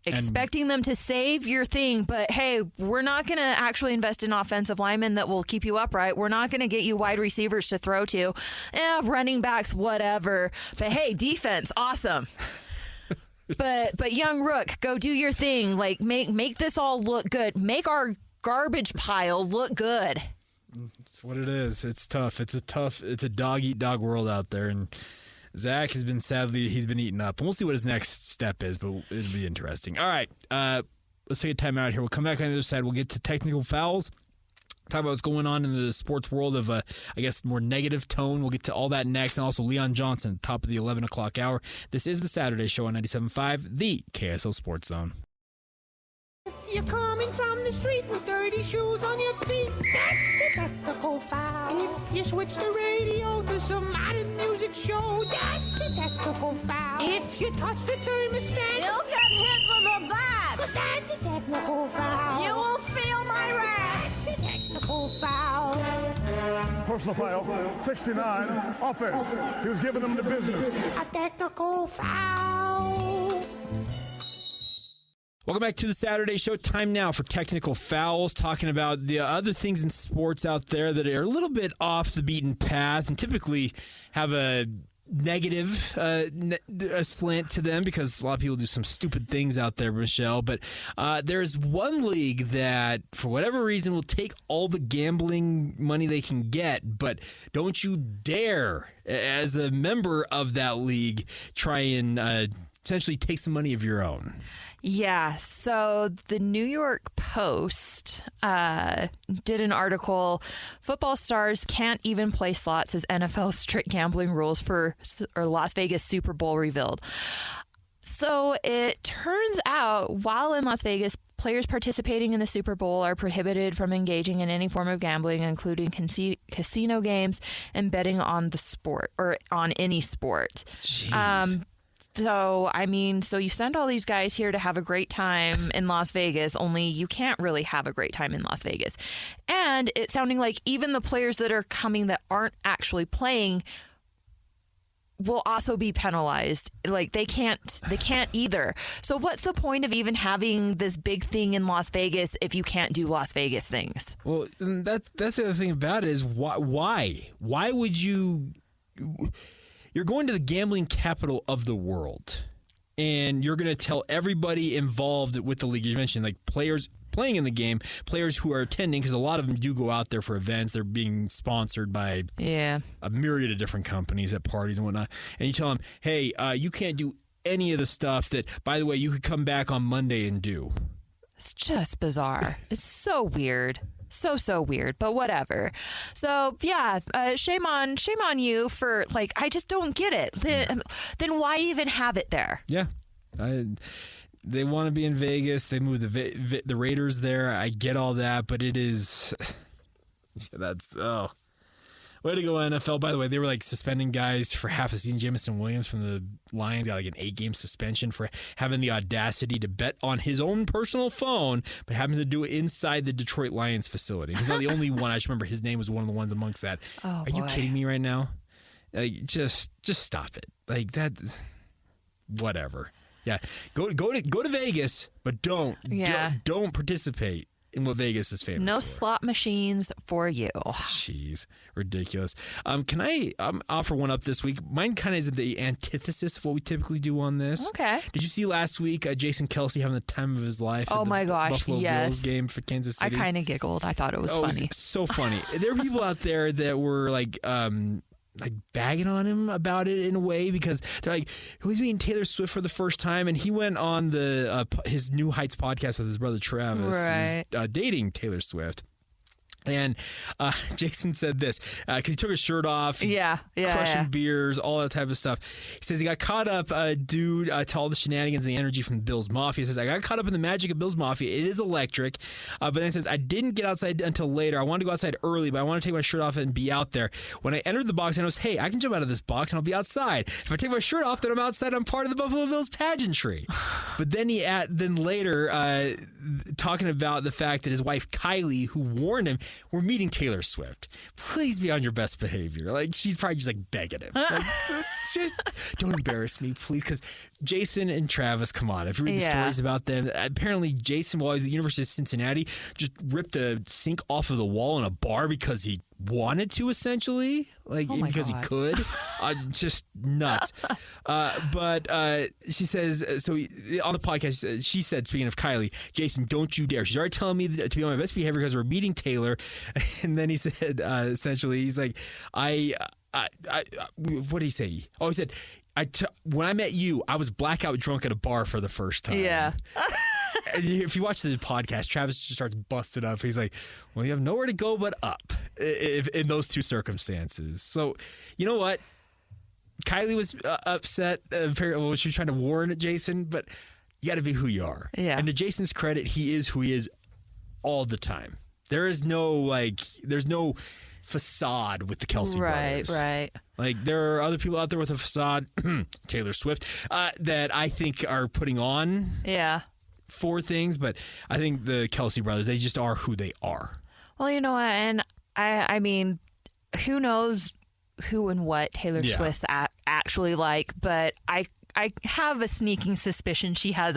expecting them to save your thing, but hey, we're not going to actually invest in offensive linemen that will keep you upright. We're not going to get you wide receivers to throw to. Running backs, whatever. But hey, defense, awesome. But young rook, go do your thing. Like, make this all look good. Make our garbage pile look good.
It's what it is. It's tough. It's a dog-eat-dog world out there, and Zach has been, sadly, he's been eaten up. And we'll see what his next step is, but it'll be interesting. All right, let's take a time out here. We'll come back on the other side. We'll get to technical fouls, talk about what's going on in the sports world of, I guess, more negative tone. We'll get to all that next, and also Leon Johnson, top of the 11 o'clock hour. This is the Saturday Show on 97.5, the KSL Sports Zone.
If you're coming from the street with dirty shoes on your feet, that's a technical foul. If you switch the radio to some modern music show, that's a technical foul. If you touch the thermostat,
You'll get hit with a bat.
'cause that's a technical foul.
You will feel my wrath.
That's a technical foul.
Personal foul, 69, offense. He was giving them the business.
A technical foul.
Welcome back to the Saturday Show. Time now for technical fouls, talking about the other things in sports out there that are a little bit off the beaten path and typically have a negative a slant to them because a lot of people do some stupid things out there, Michelle. But there's one league that, for whatever reason, will take all the gambling money they can get, but don't you dare, as a member of that league, try and essentially take some money of your own.
Yeah, so the New York Post did an article, Football Stars Can't Even Play Slots as NFL's Strict Gambling Rules for Las Vegas Super Bowl Revealed. So it turns out, while in Las Vegas, players participating in the Super Bowl are prohibited from engaging in any form of gambling, including casino games and betting on the sport or on any sport.
Jeez.
So you send all these guys here to have a great time in Las Vegas, only you can't really have a great time in Las Vegas. And it's sounding like even the players that are coming that aren't actually playing will also be penalized. Like they can't either. So what's the point of even having this big thing in Las Vegas if you can't do Las Vegas things?
Well, that's the other thing about it is why? Why would you... You're going to the gambling capital of the world, and you're going to tell everybody involved with the league. You mentioned like players playing in the game, players who are attending, because a lot of them do go out there for events. They're being sponsored by a myriad of different companies at parties and whatnot. And you tell them, hey, you can't do any of the stuff that, by the way, you could come back on Monday and do.
It's just bizarre. It's so weird. So weird, but whatever. So yeah, shame on you for I just don't get it. Then why even have it there?
Yeah, they want to be in Vegas. They moved the Raiders there. I get all that, but it is way to go, NFL. By the way, they were suspending guys for half a season. Jamison Williams from the Lions got an 8-game suspension for having the audacity to bet on his own personal phone, but having to do it inside the Detroit Lions facility. He's not the only one. I just remember his name was one of the ones amongst that.
Oh,
Are you kidding me right now? Just stop it. That. Whatever. Yeah, go to Vegas, but don't participate in what Vegas is famous
No
for.
slot machines for you.
Jeez, ridiculous. Can I offer one up this week? Mine kind of is the antithesis of what we typically do on this.
Okay.
Did you see last week Jason Kelsey having the time of his life?
Oh
at the
my gosh,
Buffalo
yes.
Bills game for Kansas
I
City?
kind of giggled. I thought it was
It
funny.
was so funny. There were people out there that were like bagging on him about it in a way because they're like, he was meeting Taylor Swift for the first time, and he went on the his New Heights podcast with his brother Travis,
Right.
who's dating Taylor Swift. And Jason said this because he took his shirt off, crushing beers, all that type of stuff. He says he got caught up due to all the shenanigans and the energy from Bill's Mafia. He says, I got caught up in the magic of Bill's Mafia. It is electric. But then he says, I didn't get outside until later. I wanted to go outside early, but I want to take my shirt off and be out there. When I entered the box, I noticed, hey, I can jump out of this box and I'll be outside. If I take my shirt off, then I'm outside. I'm part of the Buffalo Bills pageantry. But then then later talking about the fact that his wife Kylie, who warned him, we're meeting Taylor Swift. Please be on your best behavior. Like, she's probably just like begging him. Like, just don't embarrass me, please. Because Jason and Travis, come on. If you read the stories about them, apparently Jason, while he was at the University of Cincinnati, just ripped a sink off of the wall in a bar because he wanted to, essentially, like because
God.
he could. Just nuts. But she says, so on the podcast, she said, speaking of Kylie, Jason, don't you dare. She's already telling me to be on my best behavior because we're meeting Taylor. And then he said, essentially, he's like, what did he say? Oh, he said, when I met you, I was blackout drunk at a bar for the first time.
Yeah.
If you watch the podcast, Travis just starts busting up. He's like, well, you have nowhere to go but up in those two circumstances. So, you know what? Kylie was upset. Apparently, she was trying to warn Jason, but you got to be who you are.
Yeah.
And to Jason's credit, he is who he is all the time. There's no facade with the Kelsey brothers.
Right.
Like, there are other people out there with a facade, Taylor Swift, that I think are putting on for things, but I think the Kelsey brothers, they just are who they are.
Well, you know what? And I mean, who knows who and what Taylor Swift's actually like, but I have a sneaking suspicion she has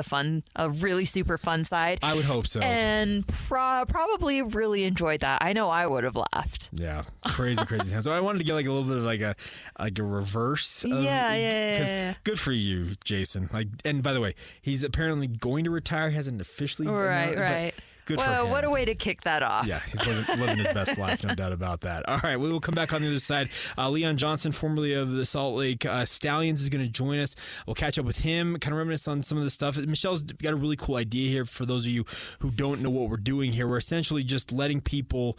a really super fun side.
I would hope so.
And probably really enjoyed that. I know I would have laughed.
Yeah, crazy time. So I wanted to get like a little bit of like a reverse.
Yeah.
Good for you, Jason. Like, and by the way, he's apparently going to retire. He hasn't officially announced,
Right.
Good for him.
What a way to kick that off.
Yeah, he's living his best life, no doubt about that. All right, we will come back on the other side. Leon Johnson, formerly of the Salt Lake Stallions, is going to join us. We'll catch up with him, kind of reminisce on some of the stuff. Michelle's got a really cool idea here for those of you who don't know what we're doing here. We're essentially just letting people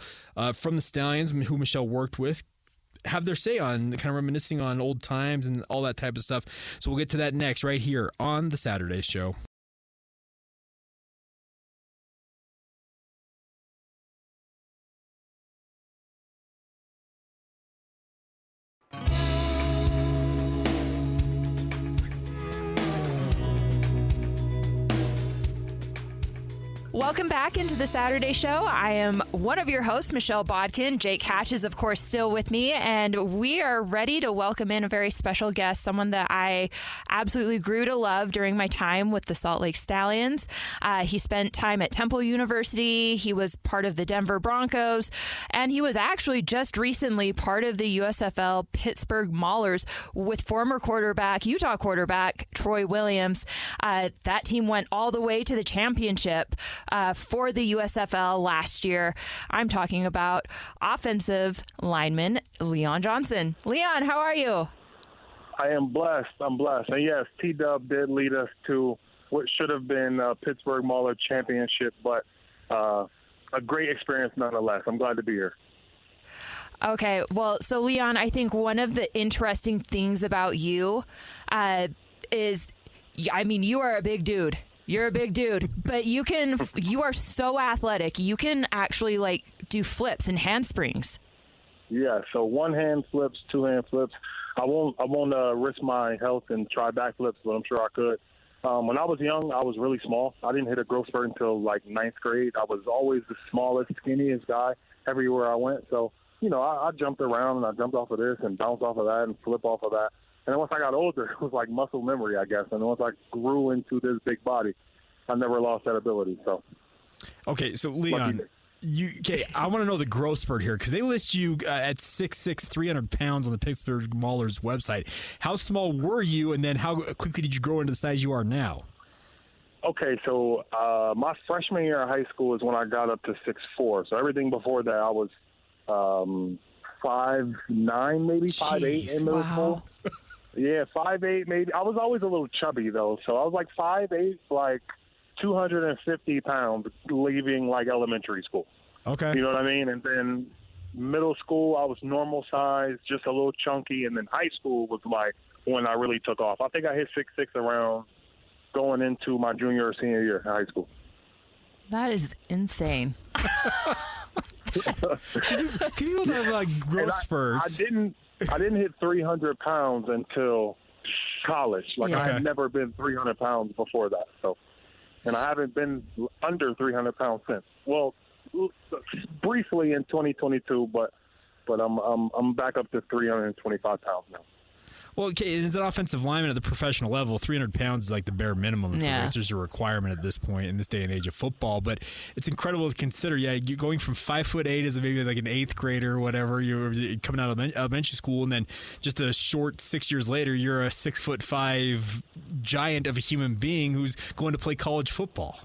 from the Stallions, who Michelle worked with, have their say on, kind of reminiscing on old times and all that type of stuff. So we'll get to that next right here on The Saturday Show.
Welcome back into the Saturday Show. I am one of your hosts, Michelle Bodkin. Jake Hatch is, of course, still with me, and we are ready to welcome in a very special guest, someone that I absolutely grew to love during my time with the Salt Lake Stallions. He spent time at Temple University. He was part of the Denver Broncos, and he was actually just recently part of the USFL Pittsburgh Maulers with former Utah quarterback Troy Williams. That team went all the way to the championship for the USFL last year. I'm talking about offensive lineman Leon Johnson. Leon, how are you?
I am blessed. I'm blessed. And yes, T-Dub did lead us to what should have been a Pittsburgh Mauler championship, but a great experience nonetheless. I'm glad to be here.
Okay, well, so Leon, I think one of the interesting things about you is, I mean, you are a big dude. You're a big dude, but you are so athletic. You can actually like do flips and handsprings.
Yeah, so one hand flips, two hand flips. I won't risk my health and try backflips, but I'm sure I could. When I was young, I was really small. I didn't hit a growth spurt until like ninth grade. I was always the smallest, skinniest guy everywhere I went. So, you know, I jumped around and I jumped off of this and bounced off of that and flip off of that. And then once I got older, it was like muscle memory, I guess. And then once I grew into this big body, I never lost that ability. So,
Okay, so Leon, I want to know the growth spurt here because they list you at 6'6", 300 pounds on the Pittsburgh Maulers website. How small were you, and then how quickly did you grow into the size you are now?
Okay, so my freshman year of high school is when I got up to 6'4". So everything before that, I was 5'9", maybe 5'8" in middle school. Yeah, 5'8", maybe. I was always a little chubby though, so I was like 5'8", like 250 pounds, leaving like elementary school.
Okay,
you know what I mean. And then middle school, I was normal size, just a little chunky, and then high school was like when I really took off. I think I hit 6'6" around going into my junior or senior year in high school.
That is insane.
People have like growth spurts.
I didn't hit 300 pounds until college. Like I had never been 300 pounds before that. So, and I haven't been under 300 pounds since. Well, briefly in 2022, but I'm back up to 325 pounds now.
Well, okay, as an offensive lineman at the professional level, 300 pounds is like the bare minimum.
Yeah.
It's just a requirement at this point in this day and age of football. But it's incredible to consider. Yeah, you're going from 5'8" as maybe like an eighth grader or whatever. You're coming out of elementary school, and then just a short 6 years later, you're a 6'5" giant of a human being who's going to play college football.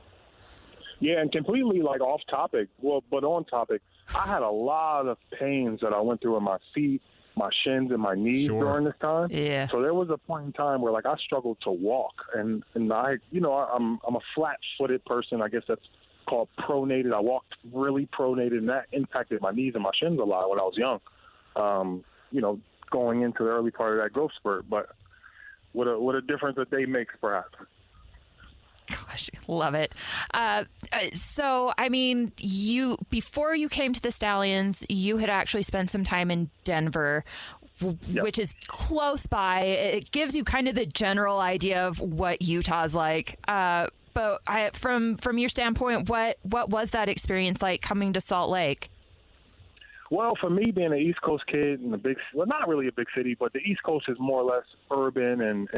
Yeah, and completely like off topic. Well, but on topic, I had a lot of pains that I went through in my feet, my shins, and my knees during this time.
Yeah.
So there was a point in time where like I struggled to walk, and I, I'm a flat-footed person. I guess that's called pronated. I walked really pronated, and that impacted my knees and my shins a lot when I was young. Going into the early part of that growth spurt, but what a difference a day makes, perhaps.
Gosh, love it. So, I mean, before you came to the Stallions, you had actually spent some time in Denver, which is close by. It gives you kind of the general idea of what Utah's like. But from your standpoint, what was that experience like coming to Salt Lake?
Well, for me, being an East Coast kid in not really a big city, but the East Coast is more or less urban and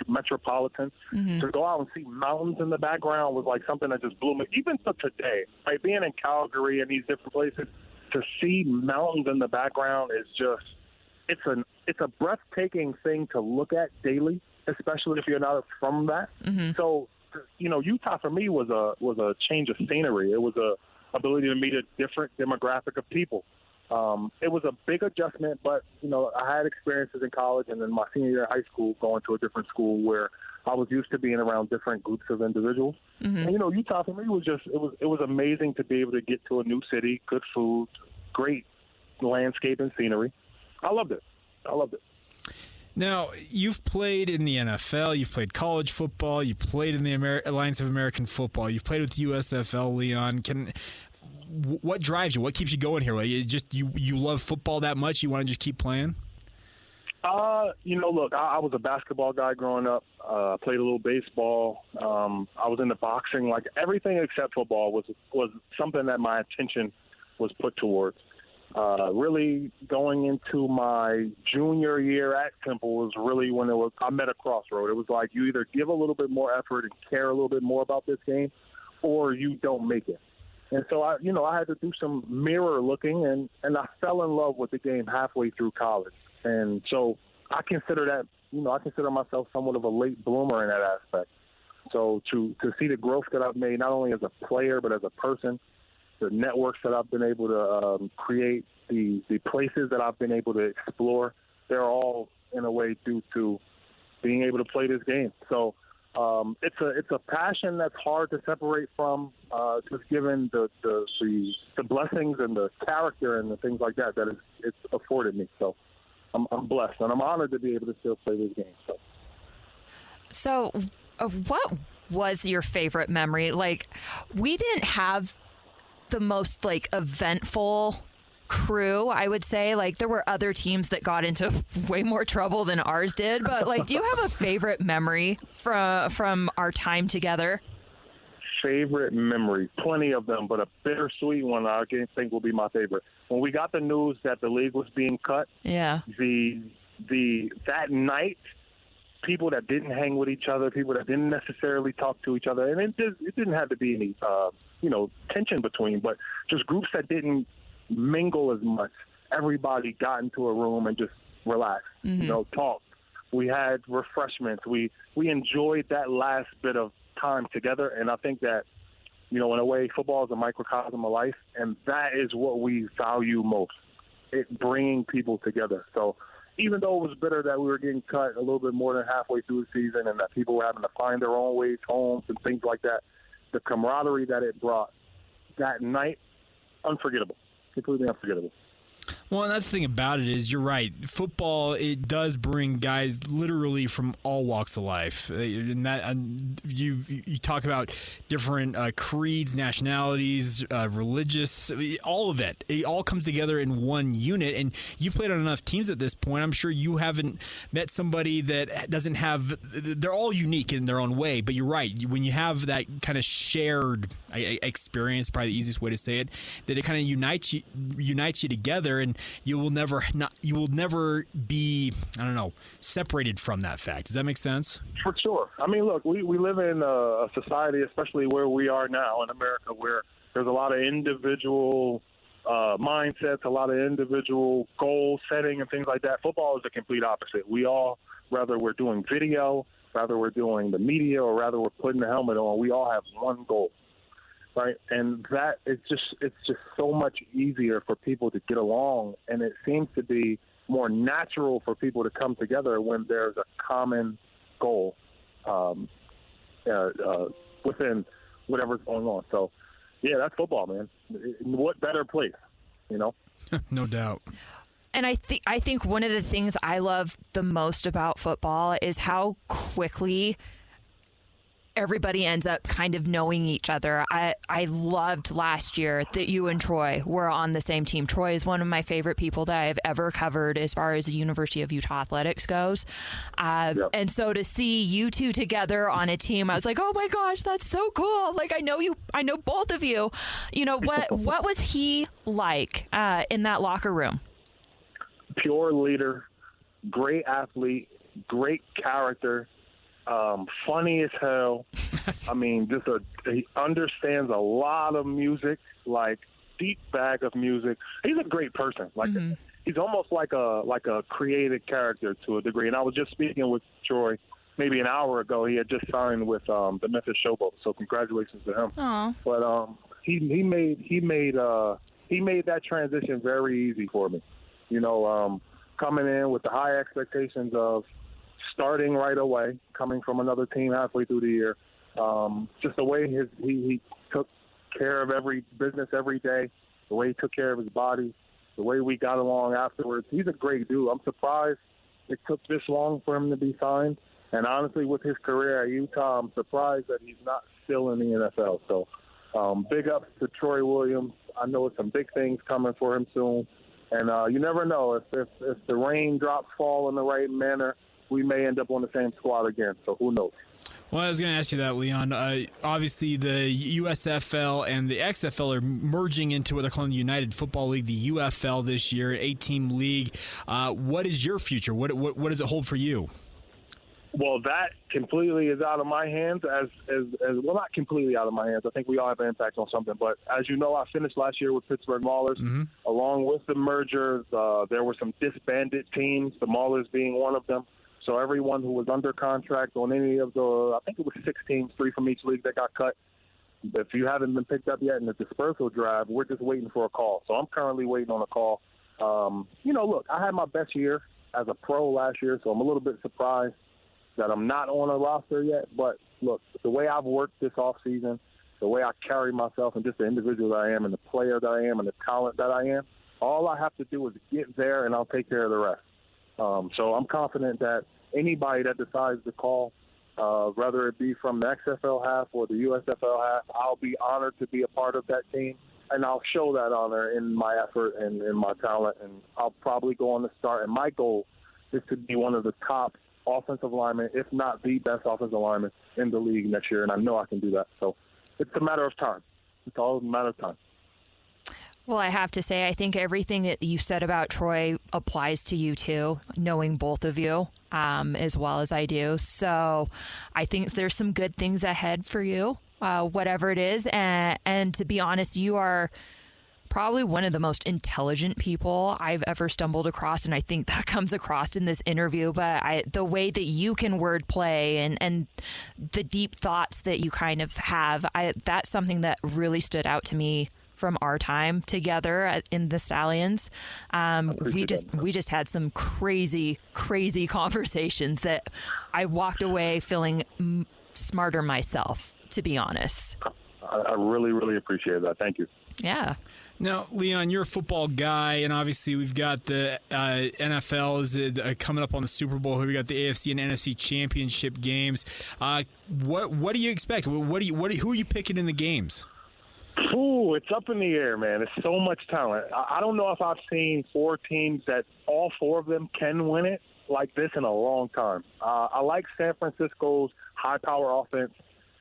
metropolitan. Mm-hmm. To go out and see mountains in the background was like something that just blew me. Even to today, right? Being in Calgary and these different places, to see mountains in the background is just it's a breathtaking thing to look at daily, especially if you're not from that. Mm-hmm. So, Utah for me was a change of scenery. It was a ability to meet a different demographic of people. It was a big adjustment, but, I had experiences in college and then my senior year of high school going to a different school where I was used to being around different groups of individuals. Mm-hmm. And, Utah for me was it was amazing to be able to get to a new city, good food, great landscape and scenery. I loved it.
Now, you've played in the NFL, you've played college football, you played in the Alliance of American Football, you've played with the USFL, Leon. What drives you? What keeps you going here? Like, you love football that much? You want to just keep playing?
Look, I was a basketball guy growing up. Played a little baseball. I was into boxing. Like everything except football was something that my attention was put towards. Really going into my junior year at Temple was really when I met a crossroad. It was like you either give a little bit more effort and care a little bit more about this game, or you don't make it. And so I had to do some mirror looking, and I fell in love with the game halfway through college. And so I consider myself somewhat of a late bloomer in that aspect. So to see the growth that I've made, not only as a player, but as a person, the networks that I've been able to create, the places that I've been able to explore, they're all in a way due to being able to play this game. So it's a passion that's hard to separate from, just given the blessings and the character and the things like that it's afforded me. So I'm blessed, and I'm honored to be able to still play this game.
So what was your favorite memory? Like, we didn't have the most eventful crew, I would say. Like, there were other teams that got into way more trouble than ours did, but do you have a favorite memory from our time together?
Favorite memory, plenty of them, but a bittersweet one I think will be my favorite. When we got the news that the league was being cut,
yeah,
that night people that didn't hang with each other, people that didn't necessarily talk to each other. And it didn't have to be any, tension between, but just groups that didn't mingle as much. Everybody got into a room and just relaxed, talked. We had refreshments. We enjoyed that last bit of time together. And I think that, in a way, football is a microcosm of life, and that is what we value most, it bringing people together. So even though it was bitter that we were getting cut a little bit more than halfway through the season and that people were having to find their own ways home and things like that, the camaraderie that it brought that night, unforgettable, completely unforgettable.
Well, and that's the thing about it is you're right. Football, it does bring guys literally from all walks of life. And you talk about different creeds, nationalities, religious, all of it. It all comes together in one unit. And you've played on enough teams at this point. I'm sure you haven't met somebody that doesn't have. They're all unique in their own way. But you're right. When you have that kind of shared experience, probably the easiest way to say it, that it kind of unites you together, and you will never be, separated from that fact. Does that make sense?
For sure. I mean, look, we live in a society, especially where we are now in America, where there's a lot of individual mindsets, a lot of individual goal setting and things like that. Football is the complete opposite. We all, whether we're doing video, whether we're doing the media, or rather we're putting the helmet on, we all have one goal. Right, and that it's just so much easier for people to get along, and it seems to be more natural for people to come together when there's a common goal within whatever's going on. So, yeah, that's football, man. What better place,
No doubt.
And I think one of the things I love the most about football is how quickly everybody ends up kind of knowing each other. I loved last year that you and Troy were on the same team. Troy is one of my favorite people that I have ever covered as far as the University of Utah athletics goes.
Yep.
And so to see you two together on a team, I was like, oh my gosh, that's so cool. Like, I know both of you. What was he like in that locker room?
Pure leader, great athlete, great character. Funny as hell. I mean, he understands a lot of music, like deep bag of music. He's a great person. Like he's almost like a creative character to a degree. And I was just speaking with Troy maybe an hour ago. He had just signed with the Memphis Showboat, so congratulations to him.
Aww.
But he made that transition very easy for me. Coming in with the high expectations of starting right away, coming from another team halfway through the year. Just the way he took care of every business every day, the way he took care of his body, the way we got along afterwards. He's a great dude. I'm surprised it took this long for him to be signed. And honestly, with his career at Utah, I'm surprised that he's not still in the NFL. So big ups to Troy Williams. I know some big things coming for him soon. And you never know. If the raindrops fall in the right manner, we may end up on the same squad again, so who knows?
Well, I was going to ask you that, Leon. Obviously, the USFL and the XFL are merging into what they're calling the United Football League, the UFL this year, an 8-team league. What is your future? What does it hold for you?
Well, that completely is out of my hands. As well, not completely out of my hands. I think we all have an impact on something. But as you know, I finished last year with Pittsburgh Maulers. Mm-hmm. Along with the mergers, there were some disbanded teams, the Maulers being one of them. So everyone who was under contract on any of I think it was 6 teams, 3 from each league that got cut. If you haven't been picked up yet in the dispersal drive, we're just waiting for a call. So I'm currently waiting on a call. Look, I had my best year as a pro last year, so I'm a little bit surprised that I'm not on a roster yet. But, look, the way I've worked this offseason, the way I carry myself and just the individual that I am and the player that I am and the talent that I am, all I have to do is get there and I'll take care of the rest. So I'm confident that anybody that decides to call, whether it be from the XFL half or the USFL half, I'll be honored to be a part of that team, and I'll show that honor in my effort and in my talent, and I'll probably go on to start. And my goal is to be one of the top offensive linemen, if not the best offensive lineman in the league next year, and I know I can do that. So it's a matter of time. It's all a matter of time.
Well, I have to say, I think everything that you said about Troy applies to you too, knowing both of you as well as I do. So I think there's some good things ahead for you, whatever it is. And to be honest, you are probably one of the most intelligent people I've ever stumbled across, and I think that comes across in this interview. But the way that you can wordplay and the deep thoughts that you kind of have, that's something that really stood out to me from our time together in the Stallions. We just had some crazy conversations that I walked away feeling smarter myself, to be honest.
I really, really appreciate that. Thank you.
Yeah.
Now, Leon, you're a football guy, and obviously we've got the NFL is coming up on the Super Bowl. We got the AFC and NFC championship games. What do you expect? Who are you picking in the games?
Ooh, it's up in the air, man. It's so much talent. I don't know if I've seen 4 teams that all 4 of them can win it like this in a long time. I like San Francisco's high-power offense.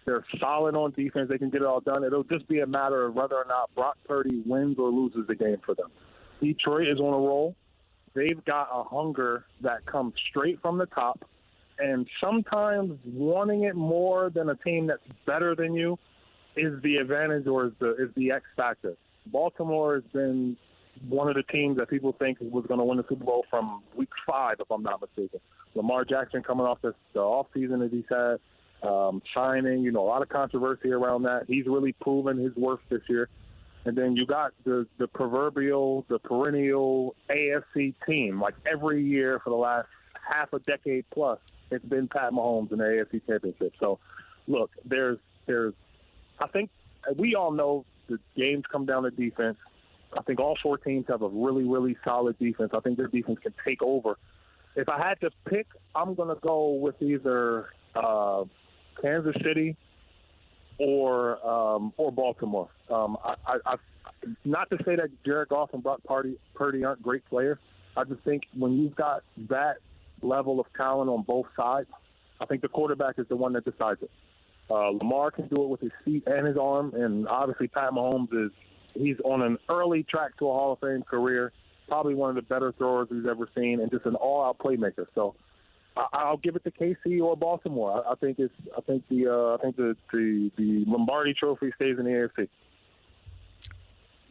They're solid on defense. They can get it all done. It'll just be a matter of whether or not Brock Purdy wins or loses the game for them. Detroit is on a roll. They've got a hunger that comes straight from the top, and sometimes wanting it more than a team that's better than you is the advantage or is the X factor. Baltimore has been one of the teams that people think was going to win the Super Bowl from week 5, if I'm not mistaken. Lamar Jackson coming off the offseason that he's had, signing, a lot of controversy around that. He's really proven his worth this year. And then you got the perennial AFC team. Like every year for the last half a decade plus, it's been Pat Mahomes in the AFC Championship. So, look, I think we all know the games come down to defense. I think all 4 teams have a really, really solid defense. I think their defense can take over. If I had to pick, I'm going to go with either Kansas City or Baltimore. Not to say that Jared Goff and Brock Purdy aren't great players. I just think when you've got that level of talent on both sides, I think the quarterback is the one that decides it. Lamar can do it with his feet and his arm, and obviously Pat Mahomes he's on an early track to a Hall of Fame career, probably one of the better throwers we've ever seen, and just an all-out playmaker. So I'll give it to KC or Baltimore. I think the Lombardi Trophy stays in the AFC.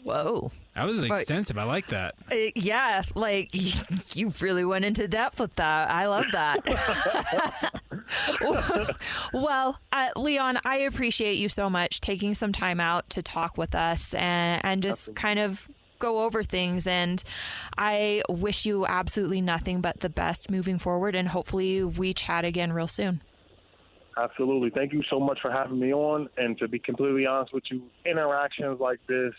Whoa.
That was extensive. I like that.
Yeah, like you really went into depth with that. I love that. Well, Leon, I appreciate you so much taking some time out to talk with us and just kind of go over things. And I wish you absolutely nothing but the best moving forward. And hopefully we chat again real soon.
Absolutely. Thank you so much for having me on. And to be completely honest with you, interactions like this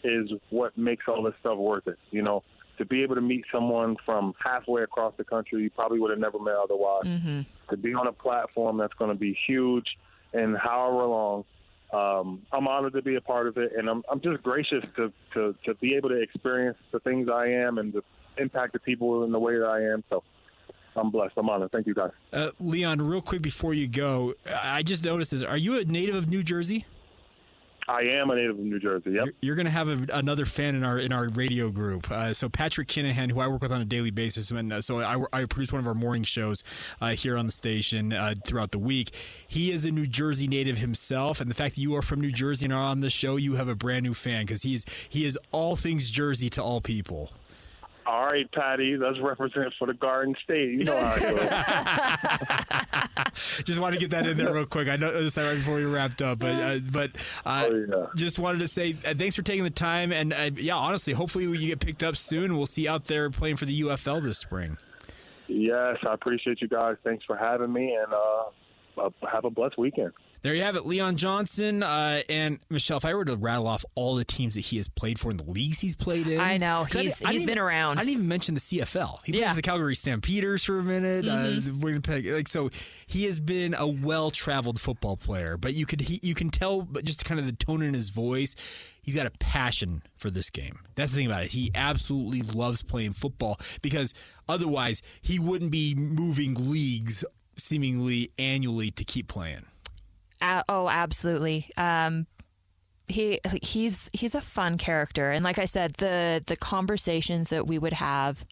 is what makes all this stuff worth it. To be able to meet someone from halfway across the country you probably would have never met otherwise. Mm-hmm. To be on a platform that's going to be huge and however long, I'm honored to be a part of it, and I'm just gracious to be able to experience the things I am and to impact the people in the way that I am. So I'm blessed. I'm honored. Thank you, guys.
Leon, real quick before you go, I just noticed this. Are you a native of New Jersey?
I am a native of New Jersey. Yep.
You're going to have another fan in our radio group. So Patrick Kinahan, who I work with on a daily basis, and so I produce one of our morning shows here on the station throughout the week. He is a New Jersey native himself, and the fact that you are from New Jersey and are on the show, you have a brand new fan because he is all things Jersey to all people.
All right, Patty, let's represent for the Garden State. You know how it goes.
Just wanted to get that in there real quick. I noticed that right before we wrapped up, but just wanted to say thanks for taking the time. And honestly, hopefully you get picked up soon. We'll see you out there playing for the UFL this spring.
Yes, I appreciate you guys. Thanks for having me, and have a blessed weekend.
There you have it, Leon Johnson. And Michelle, if I were to rattle off all the teams that he has played for in the leagues he's played in.
I know. He's been around.
I didn't even mention the CFL. He played for the Calgary Stampeders for a minute.
Mm-hmm.
So he has been a well-traveled football player. But you can tell just kind of the tone in his voice. He's got a passion for this game. That's the thing about it. He absolutely loves playing football because otherwise he wouldn't be moving leagues seemingly annually to keep playing.
Oh, absolutely. He's a fun character, and like I said, the conversations that we would have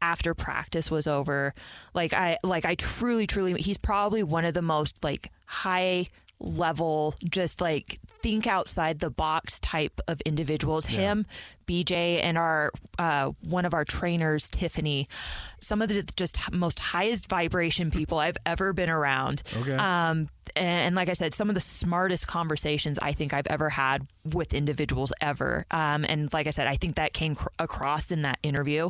after practice was over. I truly, he's probably one of the most like high level, just like think outside the box type of individuals. Yeah. Him, BJ, and our one of our trainers, Tiffany, some of the just most highest vibration people I've ever been around.
Okay.
And like I said, some of the smartest conversations I think I've ever had with individuals ever. And like I said, I think that came across in that interview.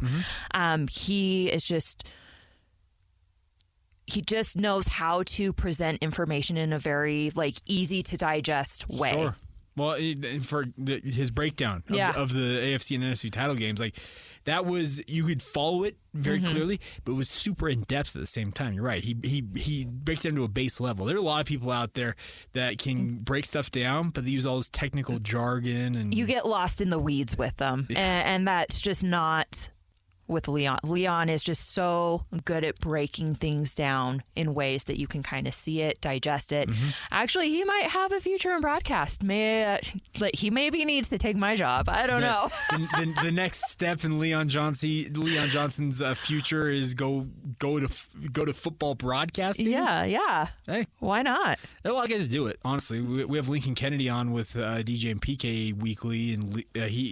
He just knows how to present information in a very like easy to digest way.
Sure. Well, for his breakdown of the AFC and NFC title games, like that was, you could follow it very clearly, but it was super in depth at the same time. You're right. He breaks it into a base level. There are a lot of people out there that can break stuff down, but they use all this technical jargon, and
you get lost in the weeds with them, and that's just not with Leon. Leon is just so good at breaking things down in ways that you can kind of see it, digest it. Actually, he might have a future in broadcast. He maybe needs to take my job. I don't know.
The next step in Leon Johnson's future is go to football broadcasting.
Yeah.
Hey,
why not?
There are a lot of guys that do it. Honestly, we have Lincoln Kennedy on with DJ and PK weekly, and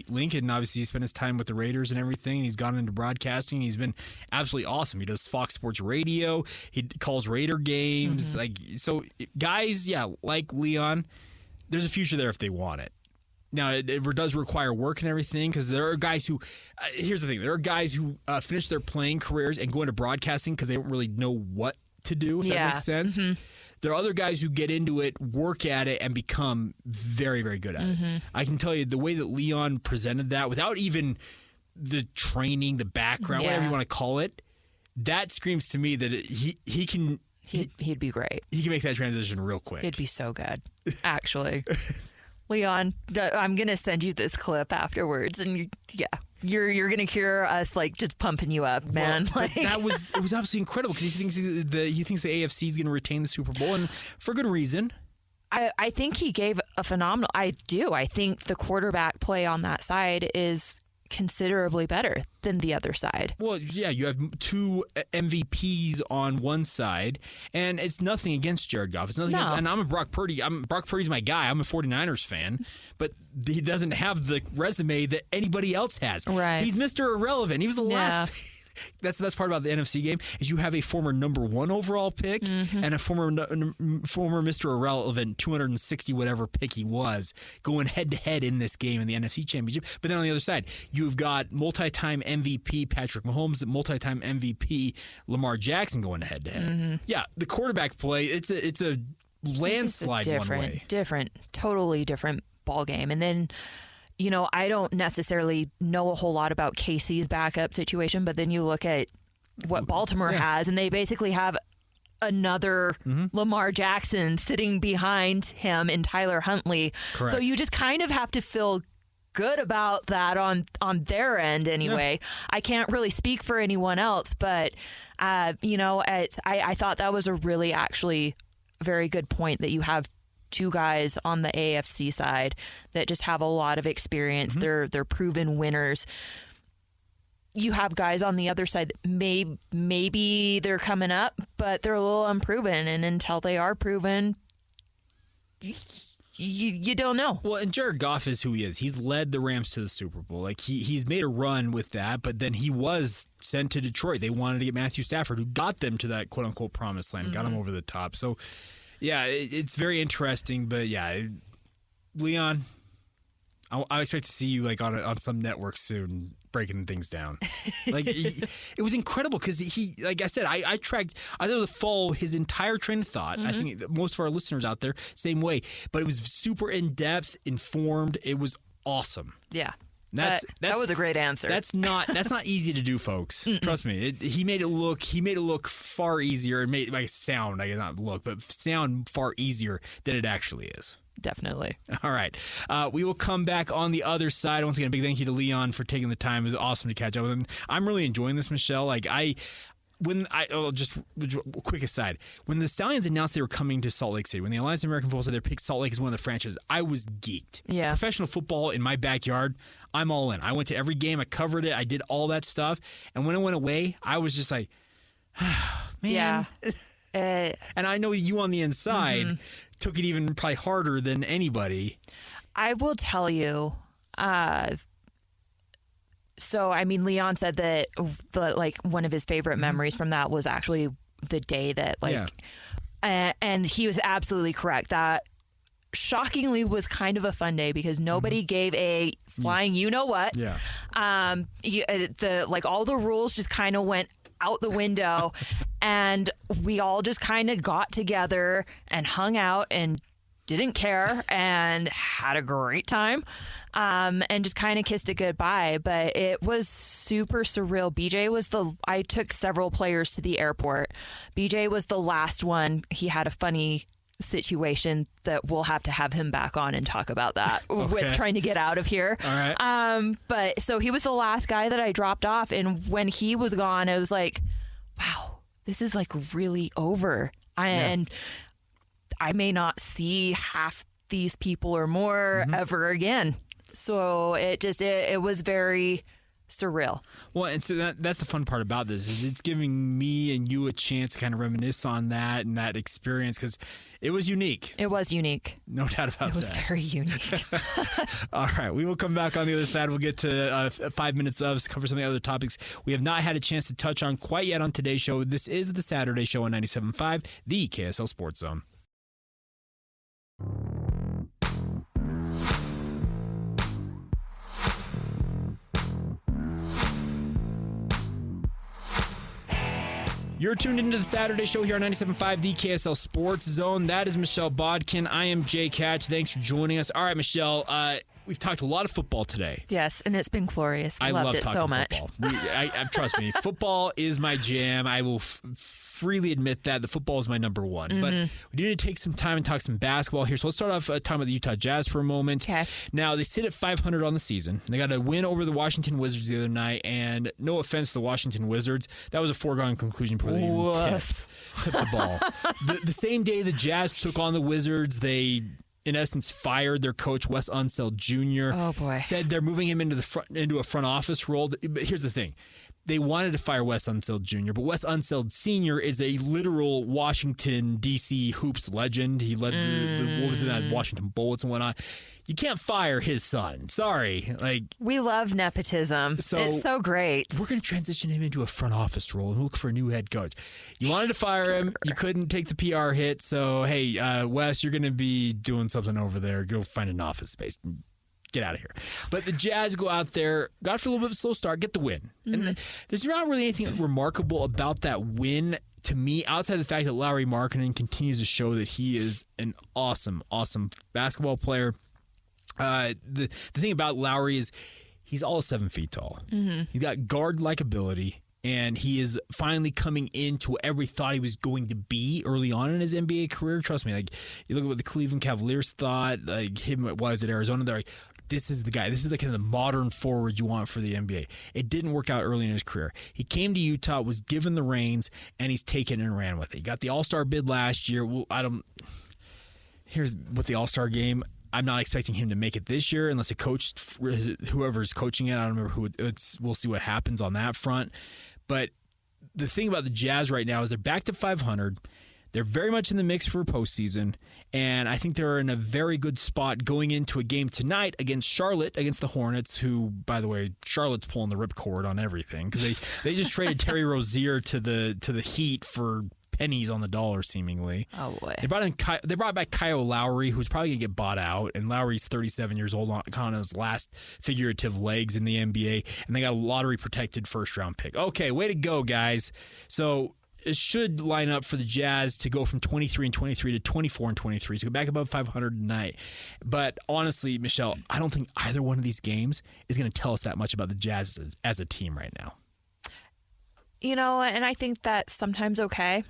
Lincoln obviously spent his time with the Raiders and everything. And he's gone into broadcasting. He's been absolutely awesome. He does Fox Sports Radio. He calls Raider games. So guys, like Leon, there's a future there if they want it. Now, it does require work and everything, because there are guys who, here's the thing, there are guys who finish their playing careers and go into broadcasting because they don't really know what to do, if that makes sense. There are other guys who get into it, work at it, and become very, very good at it. I can tell you the way that Leon presented that, without even the training, the background, whatever you want to call it, that screams to me that he can...
He'd be great.
He can make that transition real quick.
He'd be so good, actually. Leon, I'm going to send you this clip afterwards, and you're going to hear us like just pumping you up, man.
Well, it was absolutely incredible, because he thinks the AFC is going to retain the Super Bowl, and for good reason.
I think he gave a phenomenal... I think the quarterback play on that side is considerably better than the other side.
Well, yeah, you have two MVPs on one side, and it's nothing against Jared Goff. It's nothing against, and I'm a Brock Purdy. Brock Purdy's my guy. I'm a 49ers fan, but he doesn't have the resume that anybody else has.
Right.
He's Mr. Irrelevant. He was the last... That's the best part about the NFC game, is you have a former number 1 overall pick and a former Mr. Irrelevant 260 whatever pick he was, going head to head in this game in the NFC Championship. But then on the other side, you've got multi-time MVP Patrick Mahomes, multi-time MVP Lamar Jackson going head to head. Yeah, the quarterback play, it's a landslide one way.
Totally different ball game. And then, I don't necessarily know a whole lot about KC's backup situation, but then you look at what Baltimore has, and they basically have another Lamar Jackson sitting behind him in Tyler Huntley.
Correct.
So you just kind of have to feel good about that on their end anyway. I can't really speak for anyone else, but, I thought that was a really actually very good point, that you have two guys on the AFC side that just have a lot of experience. They're proven winners. You have guys on the other side that maybe they're coming up, but they're a little unproven. And until they are proven, you don't know.
Well, and Jared Goff is who he is. He's led the Rams to the Super Bowl. Like he's made a run with that, but then he was sent to Detroit. They wanted to get Matthew Stafford, who got them to that quote unquote promised land, got him over the top. So yeah, it's very interesting, but yeah, Leon, I expect to see you like on some network soon, breaking things down. Like it was incredible, because he, like I said, I was able to follow his entire train of thought. I think that most of our listeners out there same way, but it was super in depth, informed. It was awesome.
Yeah.
That
was a great answer.
That's not easy to do, folks. Trust me. He made it look far easier. It made like sound, not look, but sound far easier than it actually is.
Definitely.
All right. We will come back on the other side. Once again, a big thank you to Leon for taking the time. It was awesome to catch up with him. I'm really enjoying this, Michelle. Like just quick aside, when the Stallions announced they were coming to Salt Lake City, when the Alliance of American Football said they picked Salt Lake as one of the franchises, I was geeked.
Yeah.
Professional football in my backyard, I'm all in. I went to every game, I covered it, I did all that stuff, and when it went away, I was just like, man.
Yeah.
And I know you on the inside took it even probably harder than anybody.
I will tell you. So, I mean, Leon said that one of his favorite memories from that was actually the day that and he was absolutely correct. That shockingly was kind of a fun day because nobody gave a flying you know what.
Yeah.
All the rules just kind of went out the window and we all just kind of got together and hung out and didn't care and had a great time and just kind of kissed it goodbye. But it was super surreal. I took several players to the airport. BJ was the last one. He had a funny situation that we'll have to have him back on and talk about that with trying to get out of here.
All right.
But so he was the last guy that I dropped off. And when he was gone, I was like, wow, this is like really over. And I may not see half these people or more ever again. So it was very surreal.
Well, and so that's the fun part about this is it's giving me and you a chance to kind of reminisce on that and that experience because it was unique.
It was unique.
No doubt about that.
It was very unique.
All right. We will come back on the other side. We'll get to 5 minutes of cover some of the other topics we have not had a chance to touch on quite yet on today's show. This is the Saturday show on 97.5, the KSL Sports Zone. You're tuned into the Saturday show here on 97.5, the KSL Sports Zone. That is Michelle Bodkin. I am Jake Hatch. Thanks for joining us. All right, Michelle, we've talked a lot of football today.
Yes, and it's been glorious. I loved
love
it so much.
Football. Trust me, football is my jam. I will freely admit that the football is my number one. But we do need to take some time and talk some basketball here. So let's start off talking about the Utah Jazz for a moment.
Okay.
Now, they sit at 500 on the season. They got a win over the Washington Wizards the other night. And no offense to the Washington Wizards, that was a foregone conclusion before they even tipped the ball. The same day the Jazz took on the Wizards, they in essence fired their coach Wes Unseld Jr.
Oh boy!
Said they're moving him into a front office role. But here's the thing. They wanted to fire Wes Unseld Jr., but Wes Unseld Sr. is a literal Washington, D.C. hoops legend. He led what was it, that Washington Bullets and whatnot. You can't fire his son. Sorry.
We love nepotism. It's so great.
We're going to transition him into a front office role and look for a new head coach. You wanted to fire him. You couldn't take the PR hit. So, hey, Wes, you're going to be doing something over there. Go find an office space. Get out of here. But the Jazz go out there, got for a little bit of a slow start, get the win. And there's not really anything remarkable about that win to me, outside the fact that Lauri Markkanen continues to show that he is an awesome, awesome basketball player. The thing about Lauri is he's all 7 feet tall. He's got guard-like ability, and he is finally coming into what everybody thought he was going to be early on in his NBA career. Trust me, you look at what the Cleveland Cavaliers thought, him at Arizona, they're like, this is the guy. This is the kind of the modern forward you want for the NBA. It didn't work out early in his career. He came to Utah, was given the reins, and he's taken and ran with it. He got the All-Star bid last year. Here's what the All-Star game. I'm not expecting him to make it this year unless a coach, whoever's coaching it, I don't remember who it's. We'll see what happens on that front. But the thing about the Jazz right now is they're back to 500. They're very much in the mix for postseason, and I think they're in a very good spot going into a game tonight against Charlotte, against the Hornets, who, by the way, Charlotte's pulling the ripcord on everything because they just traded Terry Rozier to the Heat for pennies on the dollar, seemingly.
Oh boy!
They brought back Kyle Lowry, who's probably gonna get bought out, and Lowry's 37 years old, on his last figurative legs in the NBA, and they got a lottery protected first round pick. Okay, way to go, guys! So it should line up for the Jazz to go from 23-23 to 24-23, to go back above 500 tonight. But honestly, Michelle, I don't think either one of these games is going to tell us that much about the Jazz as a team right now.
You know, and I think that's sometimes okay.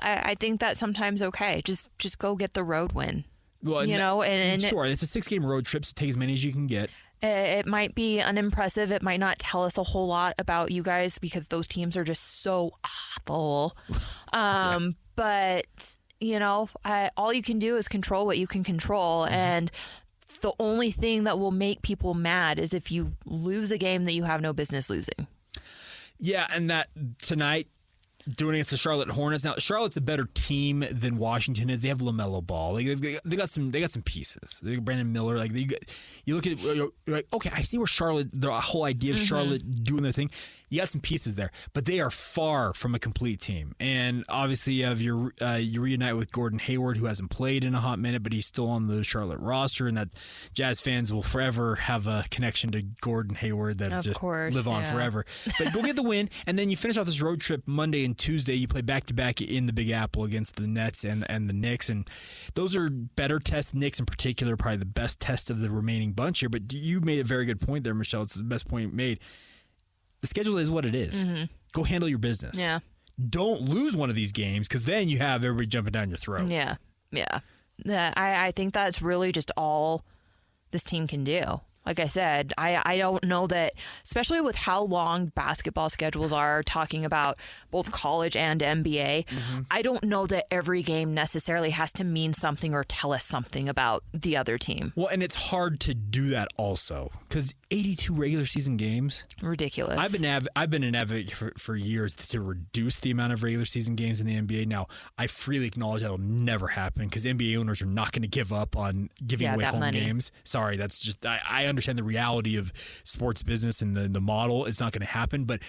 I think that's sometimes okay. Just go get the road win.
Well,
you know, and
sure, it's a 6-game road trip, so take as many as you can get.
It might be unimpressive. It might not tell us a whole lot about you guys because those teams are just so awful. But, all you can do is control what you can control. And the only thing that will make people mad is if you lose a game that you have no business losing.
Yeah, and that tonight, doing against the Charlotte Hornets. Now, Charlotte's a better team than Washington is. They have LaMelo Ball. They got some pieces. They got Brandon Miller. You look at it, you're like, okay, I see where Charlotte. The whole idea of Charlotte doing their thing. You got some pieces there, but they are far from a complete team. And obviously, you reunite with Gordon Hayward, who hasn't played in a hot minute, but he's still on the Charlotte roster, and that Jazz fans will forever have a connection to Gordon Hayward that live on forever. But go get the win, and then you finish off this road trip Monday and Tuesday. You play back-to-back in the Big Apple against the Nets and the Knicks, and those are better tests. Knicks in particular, probably the best test of the remaining bunch here. But you made a very good point there, Michelle. It's the best point made. The schedule is what it is. Go handle your business.
Yeah.
Don't lose one of these games because then you have everybody jumping down your throat.
Yeah. I think that's really just all this team can do. Like I said, I don't know that, especially with how long basketball schedules are, talking about both college and NBA, I don't know that every game necessarily has to mean something or tell us something about the other team.
Well, and it's hard to do that also because 82 regular season games.
Ridiculous.
I've been an advocate for years to reduce the amount of regular season games in the NBA. Now, I freely acknowledge that will never happen because NBA owners are not going to give up on giving away home games. Sorry, that's just I understand the reality of sports business and the model. It's not going to happen, but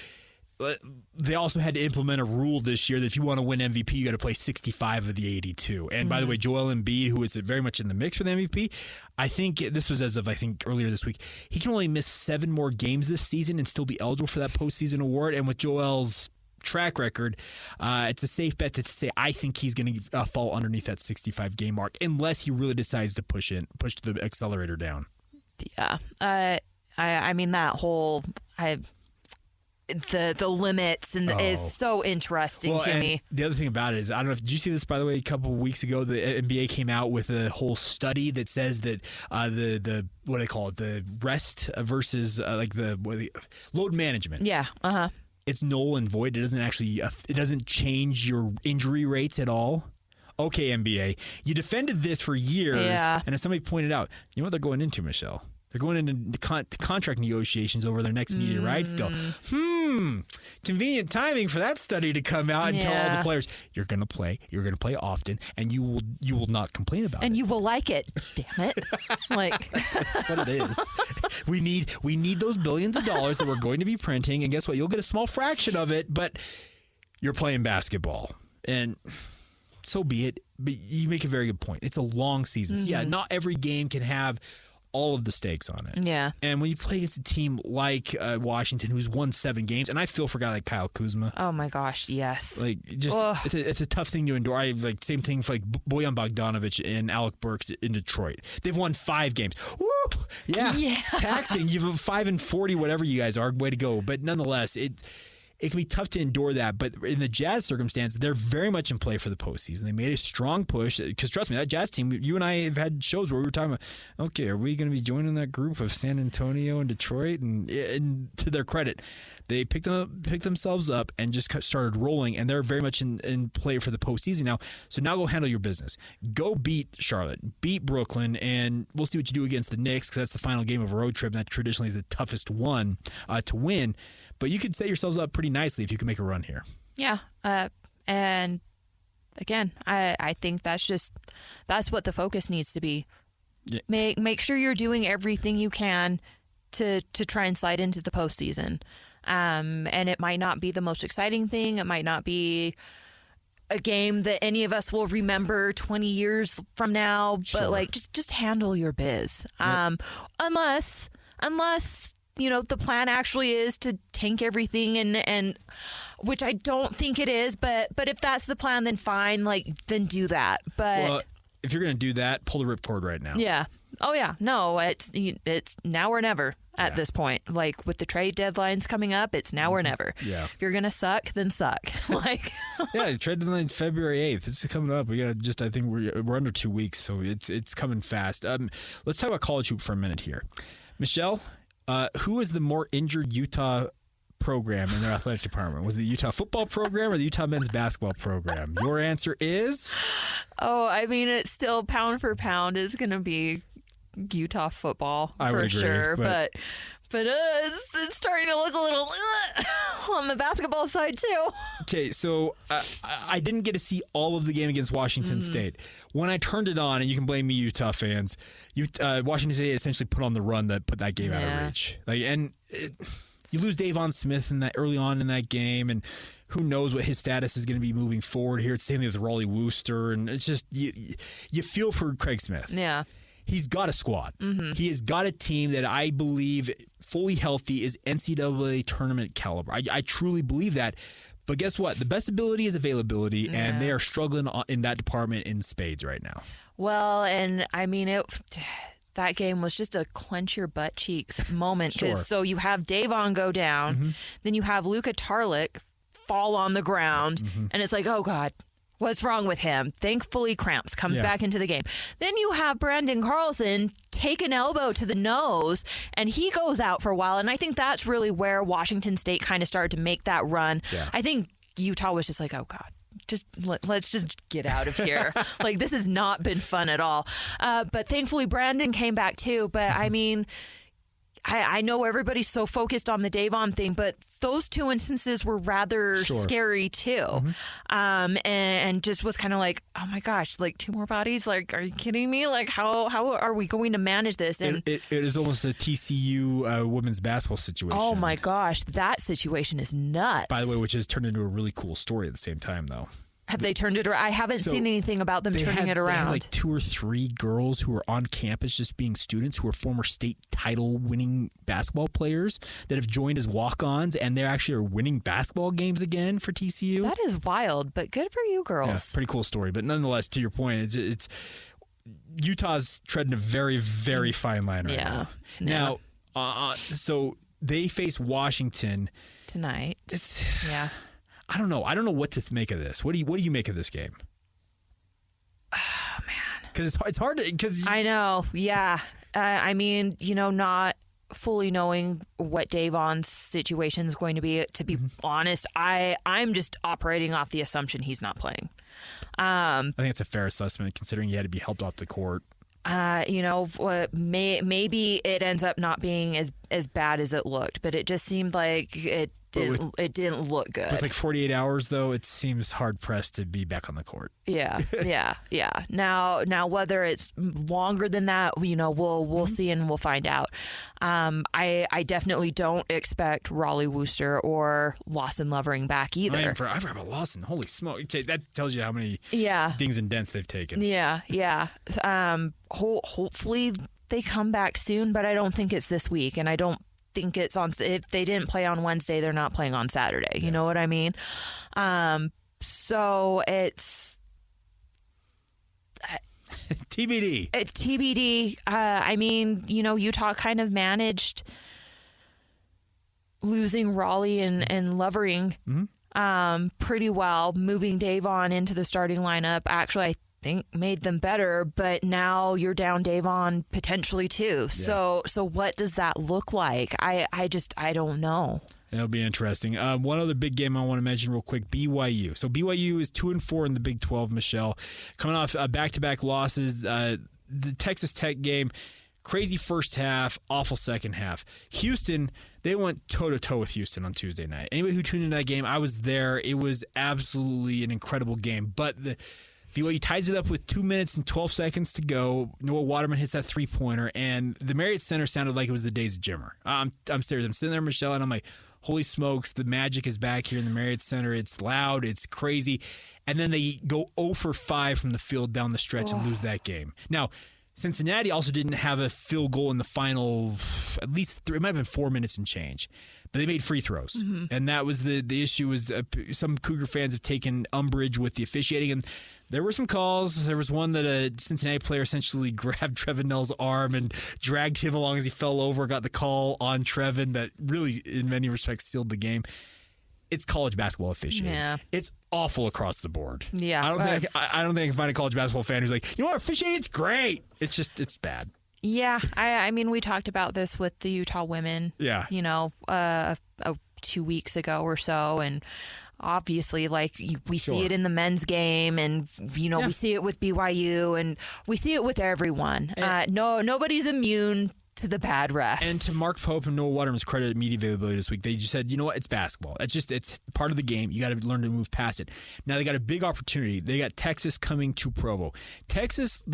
they also had to implement a rule this year that if you want to win MVP, you got to play 65 of the 82. And by the way, Joel Embiid, who is very much in the mix for the MVP, I think this was as of earlier this week, he can only miss 7 more games this season and still be eligible for that postseason award. And with Joel's track record, it's a safe bet to say I think he's going to fall underneath that 65 game mark unless he really decides to push the accelerator down.
Yeah. I mean, that whole the limits is so interesting to me.
The other thing about it is, I don't know, did you see this, by the way, a couple of weeks ago? The NBA came out with a whole study that says that the what do they call it? The rest versus load management.
Yeah.
It's null and void. It doesn't change your injury rates at all. Okay, NBA, you defended this for years, and as somebody pointed out, you know what they're going into, Michelle? They're going into contract negotiations over their next media rights deal. Convenient timing for that study to come out and tell all the players, you're going to play often, and you will not complain about it.
And you will like it, damn it.
That's what it is. We need those billions of dollars that we're going to be printing, and guess what? You'll get a small fraction of it, but you're playing basketball. And so be it. But you make a very good point. It's a long season. So not every game can have all of the stakes on it.
Yeah. And
when you play against a team like Washington, who's won 7 games, and I feel for a guy like Kyle Kuzma.
Oh my gosh, yes.
It's a tough thing to endure. Same thing for Bojan Bogdanovic and Alec Burks in Detroit. They've won 5 games. Woo! Yeah. Taxing. You've 5-40, whatever you guys are. Way to go. But nonetheless, it can be tough to endure that, but in the Jazz circumstance, they're very much in play for the postseason. They made a strong push because, trust me, that Jazz team, you and I have had shows where we were talking about, okay, are we going to be joining that group of San Antonio and Detroit? And to their credit, they picked themselves up and just started rolling, and they're very much in play for the postseason now. So now go handle your business. Go beat Charlotte, beat Brooklyn, and we'll see what you do against the Knicks because that's the final game of a road trip, and that traditionally is the toughest one to win. But you could set yourselves up pretty nicely if you can make a run here.
Yeah. And again, I think that's what the focus needs to be. Yeah. Make sure you're doing everything you can to try and slide into the postseason. And it might not be the most exciting thing. It might not be a game that any of us will remember 20 years from now. But just handle your biz. Yep. Unless the plan actually is to tank everything and which I don't think it is, but if that's the plan, then fine, then do that. But
if you're going to do that, pull the ripcord right now.
Yeah. Oh yeah. No, it's now or never at this point. With the trade deadlines coming up, it's now or never. Yeah. If you're going to suck, then suck.
Yeah, trade deadline February 8th. It's coming up. We got I think we're under 2 weeks, so it's coming fast. Let's talk about college hoop for a minute here. Michelle, who is the more injured Utah program in their athletic department? Was it the Utah football program or the Utah men's basketball program? Your answer is?
Oh, I mean, it's still pound for pound is going to be Utah football
I
for
would agree,
sure.
but-
But it's starting to look a little on the basketball side too.
Okay, so I didn't get to see all of the game against Washington State. When I turned it on, and you can blame me, Utah fans, Washington State essentially put on the run that put that game out of reach. You lose Davon Smith early on in that game, and who knows what his status is going to be moving forward here. It's the same thing with Raleigh Wooster, and it's just you feel for Craig Smith.
Yeah.
He's got a squad. He has got a team that I believe fully healthy is NCAA tournament caliber. I truly believe that. But guess what? The best ability is availability, and they are struggling in that department in spades right now.
Well, and I mean, that game was just a clench your butt cheeks moment.
Sure.
So you have Davon go down, then you have Luka Tarlik fall on the ground, and it's like, oh, God. What's wrong with him? Thankfully, cramps comes back into the game. Then you have Brandon Carlson take an elbow to the nose, and he goes out for a while. And I think that's really where Washington State kind of started to make that run. Yeah. I think Utah was just like, oh, God. Let's just get out of here. Like, this has not been fun at all. But thankfully, Brandon came back too. But I mean, I know everybody's so focused on the Davon thing, but those two instances were rather scary too. And just was kind of like, oh my gosh, like 2 more bodies? Like, are you kidding me? Like, how are we going to manage this? And
it is almost a TCU women's basketball situation.
Oh my gosh, that situation is nuts.
By the way, which has turned into a really cool story at the same time, though.
Have they turned it around? I haven't seen anything about them turning it around.
They had like 2 or 3 girls who were on campus just being students who are former state title winning basketball players that have joined as walk-ons, and they actually are winning basketball games again for TCU.
That is wild, but good for you girls.
Yeah, pretty cool story. But nonetheless, to your point, it's Utah's treading a very, very fine line right now.
Yeah.
Now, so they face Washington
tonight. Yeah.
I don't know. I don't know what to make of this. What do you make of this game?
Oh man,
because it's hard to because
I know. Yeah, I mean, not fully knowing what Davon's situation is going to be. To be honest, I'm just operating off the assumption he's not playing.
I think it's a fair assessment considering he had to be helped off the court.
Maybe it ends up not being as bad as it looked, but it just seemed like it didn't look good.
With like 48 hours, though, it seems hard-pressed to be back on the court.
Yeah. Now, whether it's longer than that, we'll see and we'll find out. I definitely don't expect Raleigh Wooster or Lawson Lovering back either.
I forgot about Lawson. Holy smoke. That tells you how many dings and dents they've taken.
Yeah. Hopefully they come back soon, but I don't think it's this week, and I don't think it's on. If they didn't play on Wednesday, they're not playing on Saturday. You know what I mean? So it's
TBD.
It's TBD. I mean, Utah kind of managed losing Raleigh and Lovering pretty well, moving Davon into the starting lineup. Actually, I think made them better, but now you're down Davon potentially too. Yeah. So what does that look like? I don't know.
It'll be interesting. One other big game I want to mention real quick, BYU. So BYU is 2-4 in the Big 12, Michelle. Coming off back-to-back losses, the Texas Tech game, crazy first half, awful second half. Houston, they went toe-to-toe with Houston on Tuesday night. Anybody who tuned into that game, I was there. It was absolutely an incredible game. But BYU ties it up with 2 minutes and 12 seconds to go. Noah Waterman hits that three-pointer, and the Marriott Center sounded like it was the days of Jimmer. I'm serious. I'm sitting there, Michelle, and I'm like, holy smokes, the magic is back here in the Marriott Center. It's loud. It's crazy. And then they go 0 for 5 from the field down the stretch and lose that game. Now, Cincinnati also didn't have a field goal in the final, at least it might have been 4 minutes and change. But they made free throws. And that was the issue was some Cougar fans have taken umbrage with the officiating. And there were some calls. There was one that a Cincinnati player essentially grabbed Trevin Knell's arm and dragged him along as he fell over, got the call on Trevin that really, in many respects, sealed the game. It's college basketball officiating. Yeah. It's awful across the board.
Yeah.
I don't think I can find a college basketball fan who's like, officiating's great. It's bad.
Yeah, I mean, we talked about this with the Utah women.
Yeah.
2 weeks ago or so, and obviously, like we
Sure.
see it in the men's game, and we see it with BYU, and we see it with everyone. Nobody's immune to the bad refs.
And to Mark Pope and Noah Waterman's credit at media availability this week, they just said, you know what, it's basketball. It's part of the game. You got to learn to move past it. Now they got a big opportunity. They got Texas coming to Provo. The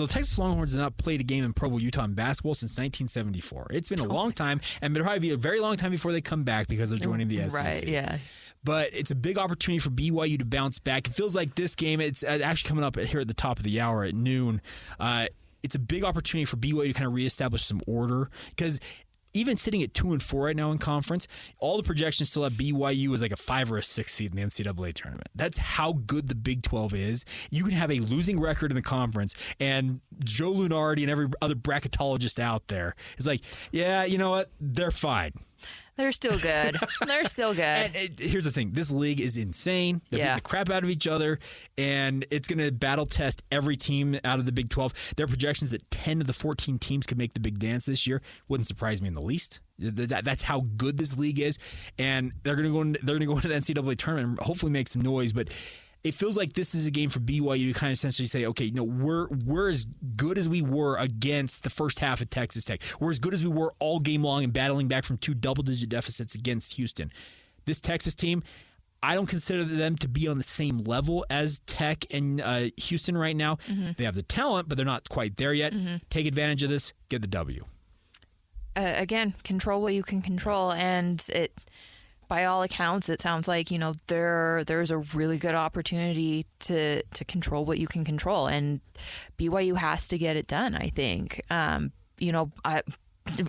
Texas Longhorns have not played a game in Provo, Utah in basketball since 1974. It's been a long time, and it'll probably be a very long time before they come back because they're joining the SEC.
Right, yeah.
But it's a big opportunity for BYU to bounce back. It feels like this game, it's actually coming up here at the top of the hour at noon. It's a big opportunity for BYU to kind of reestablish some order because even sitting at 2-4 right now in conference, all the projections still have BYU as like a 5 or a 6 seed in the NCAA tournament. That's how good the Big 12 is. You can have a losing record in the conference, and Joe Lunardi and every other bracketologist out there is like, yeah, you know what? They're fine.
They're still good. They're still good.
And here's the thing. This league is insane. They're beating the crap out of each other, and it's going to battle test every team out of the Big 12. There are projections that 10 of the 14 teams could make the big dance this year. Wouldn't surprise me in the least. That's how good this league is, and they're going to go into the NCAA tournament and hopefully make some noise, but it feels like this is a game for BYU to kind of essentially say, okay, we're as good as we were against the first half of Texas Tech. We're as good as we were all game long and battling back from 2 double-digit deficits against Houston. This Texas team, I don't consider them to be on the same level as Tech and Houston right now. Mm-hmm. They have the talent, but they're not quite there yet. Mm-hmm. Take advantage of this. Get the W.
Again, control what you can control, and it. By all accounts, it sounds like there's a really good opportunity to control what you can control, and BYU has to get it done. I think,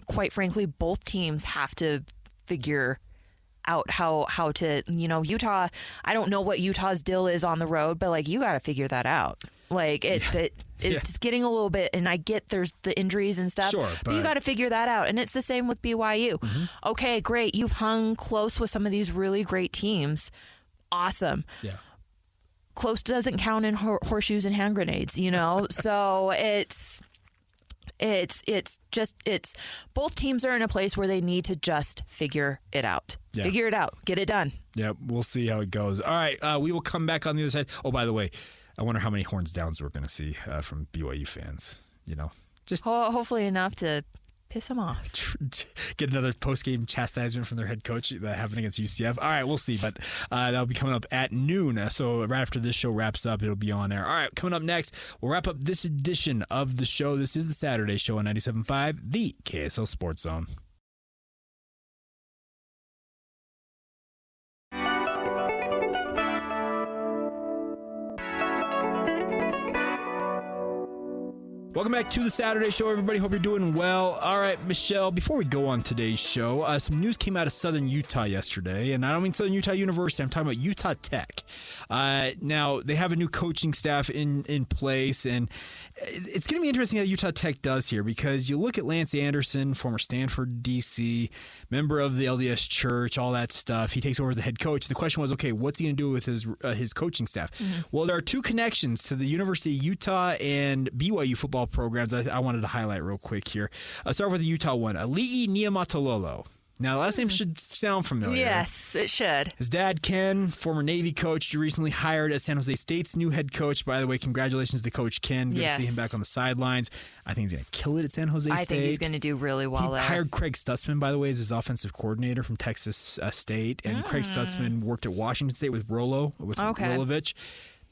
quite frankly, both teams have to figure out how to. Utah. I don't know what Utah's deal is on the road, but like you got to figure that out. Like it's getting a little bit, and I get there's the injuries and stuff.
Sure,
but you got to figure that out, and it's the same with BYU. Mm-hmm. Okay, great, you've hung close with some of these really great teams. Awesome.
Yeah.
Close doesn't count in horseshoes and hand grenades, So it's both teams are in a place where they need to just figure it out. Yeah. Figure it out. Get it done.
Yeah, we'll see how it goes. All right, we will come back on the other side. Oh, by the way, I wonder how many horns downs we're going to see from BYU fans. Just
hopefully enough to piss them off.
Get another post-game chastisement from their head coach that happened against UCF. All right, we'll see. But that'll be coming up at noon. So right after this show wraps up, it'll be on there. All right, coming up next, we'll wrap up this edition of the show. This is the Saturday show on 97.5, the KSL Sports Zone. Welcome back to the Saturday Show, everybody. Hope you're doing well. All right, Michelle, before we go on today's show, some news came out of Southern Utah yesterday, and I don't mean Southern Utah University. I'm talking about Utah Tech. Now, they have a new coaching staff in place, and it's going to be interesting how Utah Tech does here because you look at Lance Anderson, former Stanford DC, member of the LDS Church, all that stuff. He takes over as the head coach. The question was, okay, what's he going to do with his coaching staff? Mm-hmm. Well, there are two connections to the University of Utah and BYU football programs I wanted to highlight real quick here. I'll start with the Utah one. Ali'i Niumatalolo. Now, the last name should sound familiar.
Yes, it should.
His dad, Ken, former Navy coach, recently hired as San Jose State's new head coach. By the way, congratulations to Coach Ken. Good to see him back on the sidelines. I think he's going to kill it at San Jose State.
I think he's going to do really well there.
He hired Craig Stutzman, by the way, as his offensive coordinator from Texas State. And Craig Stutzman worked at Washington State with Rolovich.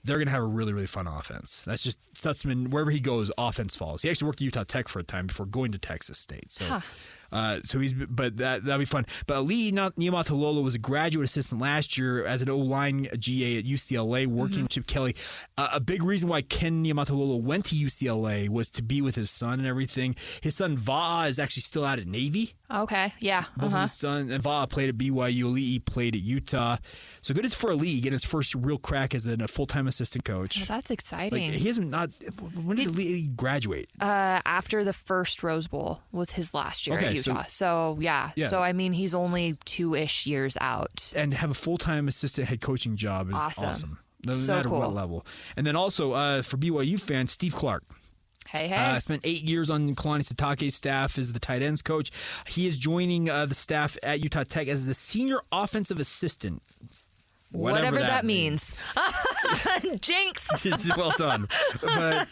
They're going to have a really, really fun offense. That's just Stutzman, wherever he goes, offense follows. He actually worked at Utah Tech for a time before going to Texas State. So that'll be fun. But Ali'i Niumatalolo was a graduate assistant last year as an O-line GA at UCLA, working with Chip Kelly. A big reason why Ken Niumatalolo went to UCLA was to be with his son and everything. His son Va'a is actually still out at Navy.
Okay, yeah.
Both of his son and Va'a played at BYU. Ali'i played at Utah. So good for Ali'i getting his first real crack as a full-time assistant coach.
Well, that's exciting.
He hasn't when did Ali'i graduate?
After the first Rose Bowl was his last year at Utah. So yeah. So I mean, he's only 2-ish years out.
And have a full-time assistant head coaching job is awesome. No matter what level. And then also for BYU fans, Steve Clark.
Hey.
Spent 8 years on Kalani Sitake's staff as the tight ends coach. He is joining the staff at Utah Tech as the senior offensive assistant.
Whatever that means. Jinx.
Well done. But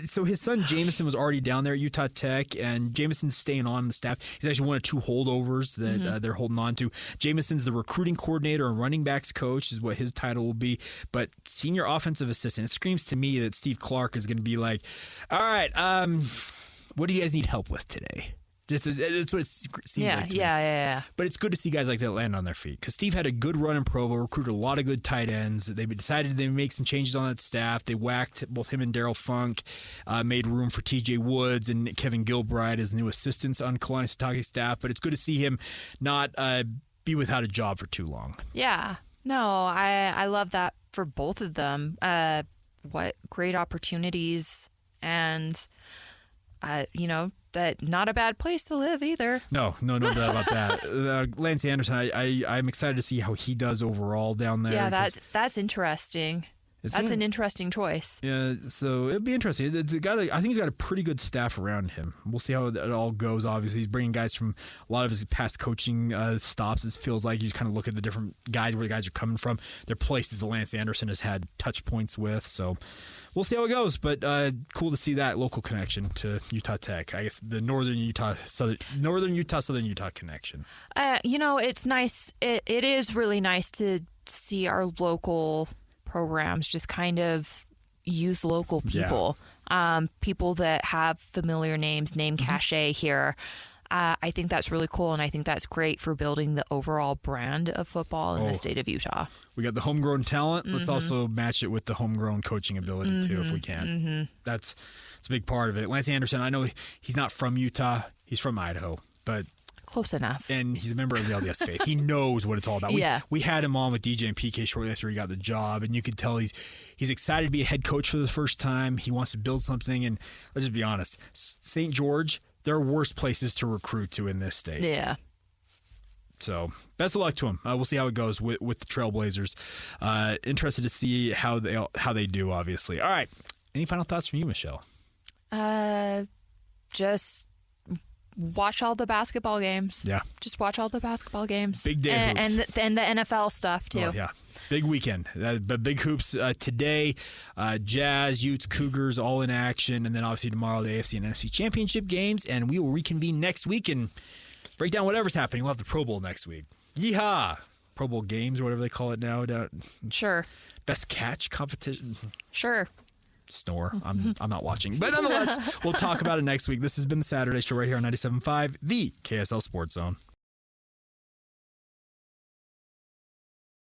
so his son Jameson was already down there at Utah Tech, and Jameson's staying on the staff. He's actually one of 2 holdovers that they're holding on to. Jameson's the recruiting coordinator and running backs coach is what his title will be. But senior offensive assistant, it screams to me that Steve Clark is going to be like, all right, what do you guys need help with today? That's what it seems like to me.
Yeah.
But it's good to see guys like that land on their feet because Steve had a good run in Provo, recruited a lot of good tight ends. They decided they would make some changes on that staff. They whacked both him and Daryl Funk, made room for TJ Woods and Kevin Gilbride as new assistants on Kalani Sitake's staff. But it's good to see him not be without a job for too long.
Yeah. No, I love that for both of them. What great opportunities and, that not a bad place to live either.
No doubt about that. Lance Anderson, I'm excited to see how he does overall down there.
Yeah, that's interesting. That's an interesting choice.
Yeah, so it'll be interesting. I think he's got a pretty good staff around him. We'll see how it all goes. Obviously, he's bringing guys from a lot of his past coaching stops. It feels like you kind of look at the different guys, where the guys are coming from, their places that Lance Anderson has had touch points with. So we'll see how it goes. But cool to see that local connection to Utah Tech. I guess the Northern Utah, Southern Utah connection.
It's nice. It is really nice to see our local programs just kind of use local people, people that have familiar names, name cachet here. I think that's really cool, and I think that's great for building the overall brand of football in the state of Utah.
We got the homegrown talent. Let's also match it with the homegrown coaching ability too, if we can. That's a big part of it. Lance Anderson, I know he's not from Utah. He's from Idaho, but
close enough.
And he's a member of the LDS faith. He knows what it's all about.
Yeah.
We had him on with DJ and PK shortly after he got the job, and you could tell he's excited to be a head coach for the first time. He wants to build something, and let's just be honest, St. George, there are worse places to recruit to in this state.
Yeah.
So best of luck to him. We'll see how it goes with the Trailblazers. Interested to see how they do, obviously. All right. Any final thoughts from you, Michelle?
Just watch all the basketball games.
Yeah.
Just watch all the basketball games.
Big day
and the NFL stuff too.
Oh, yeah. Big weekend. But big hoops today. Jazz, Utes, Cougars all in action. And then obviously tomorrow the AFC and NFC championship games. And we will reconvene next week and break down whatever's happening. We'll have the Pro Bowl next week. Yeehaw! Pro Bowl games or whatever they call it now.
Sure.
Best catch competition.
Sure.
Snore. I'm not watching. But nonetheless, we'll talk about it next week. This has been the Saturday Show right here on 97.5, the KSL Sports Zone.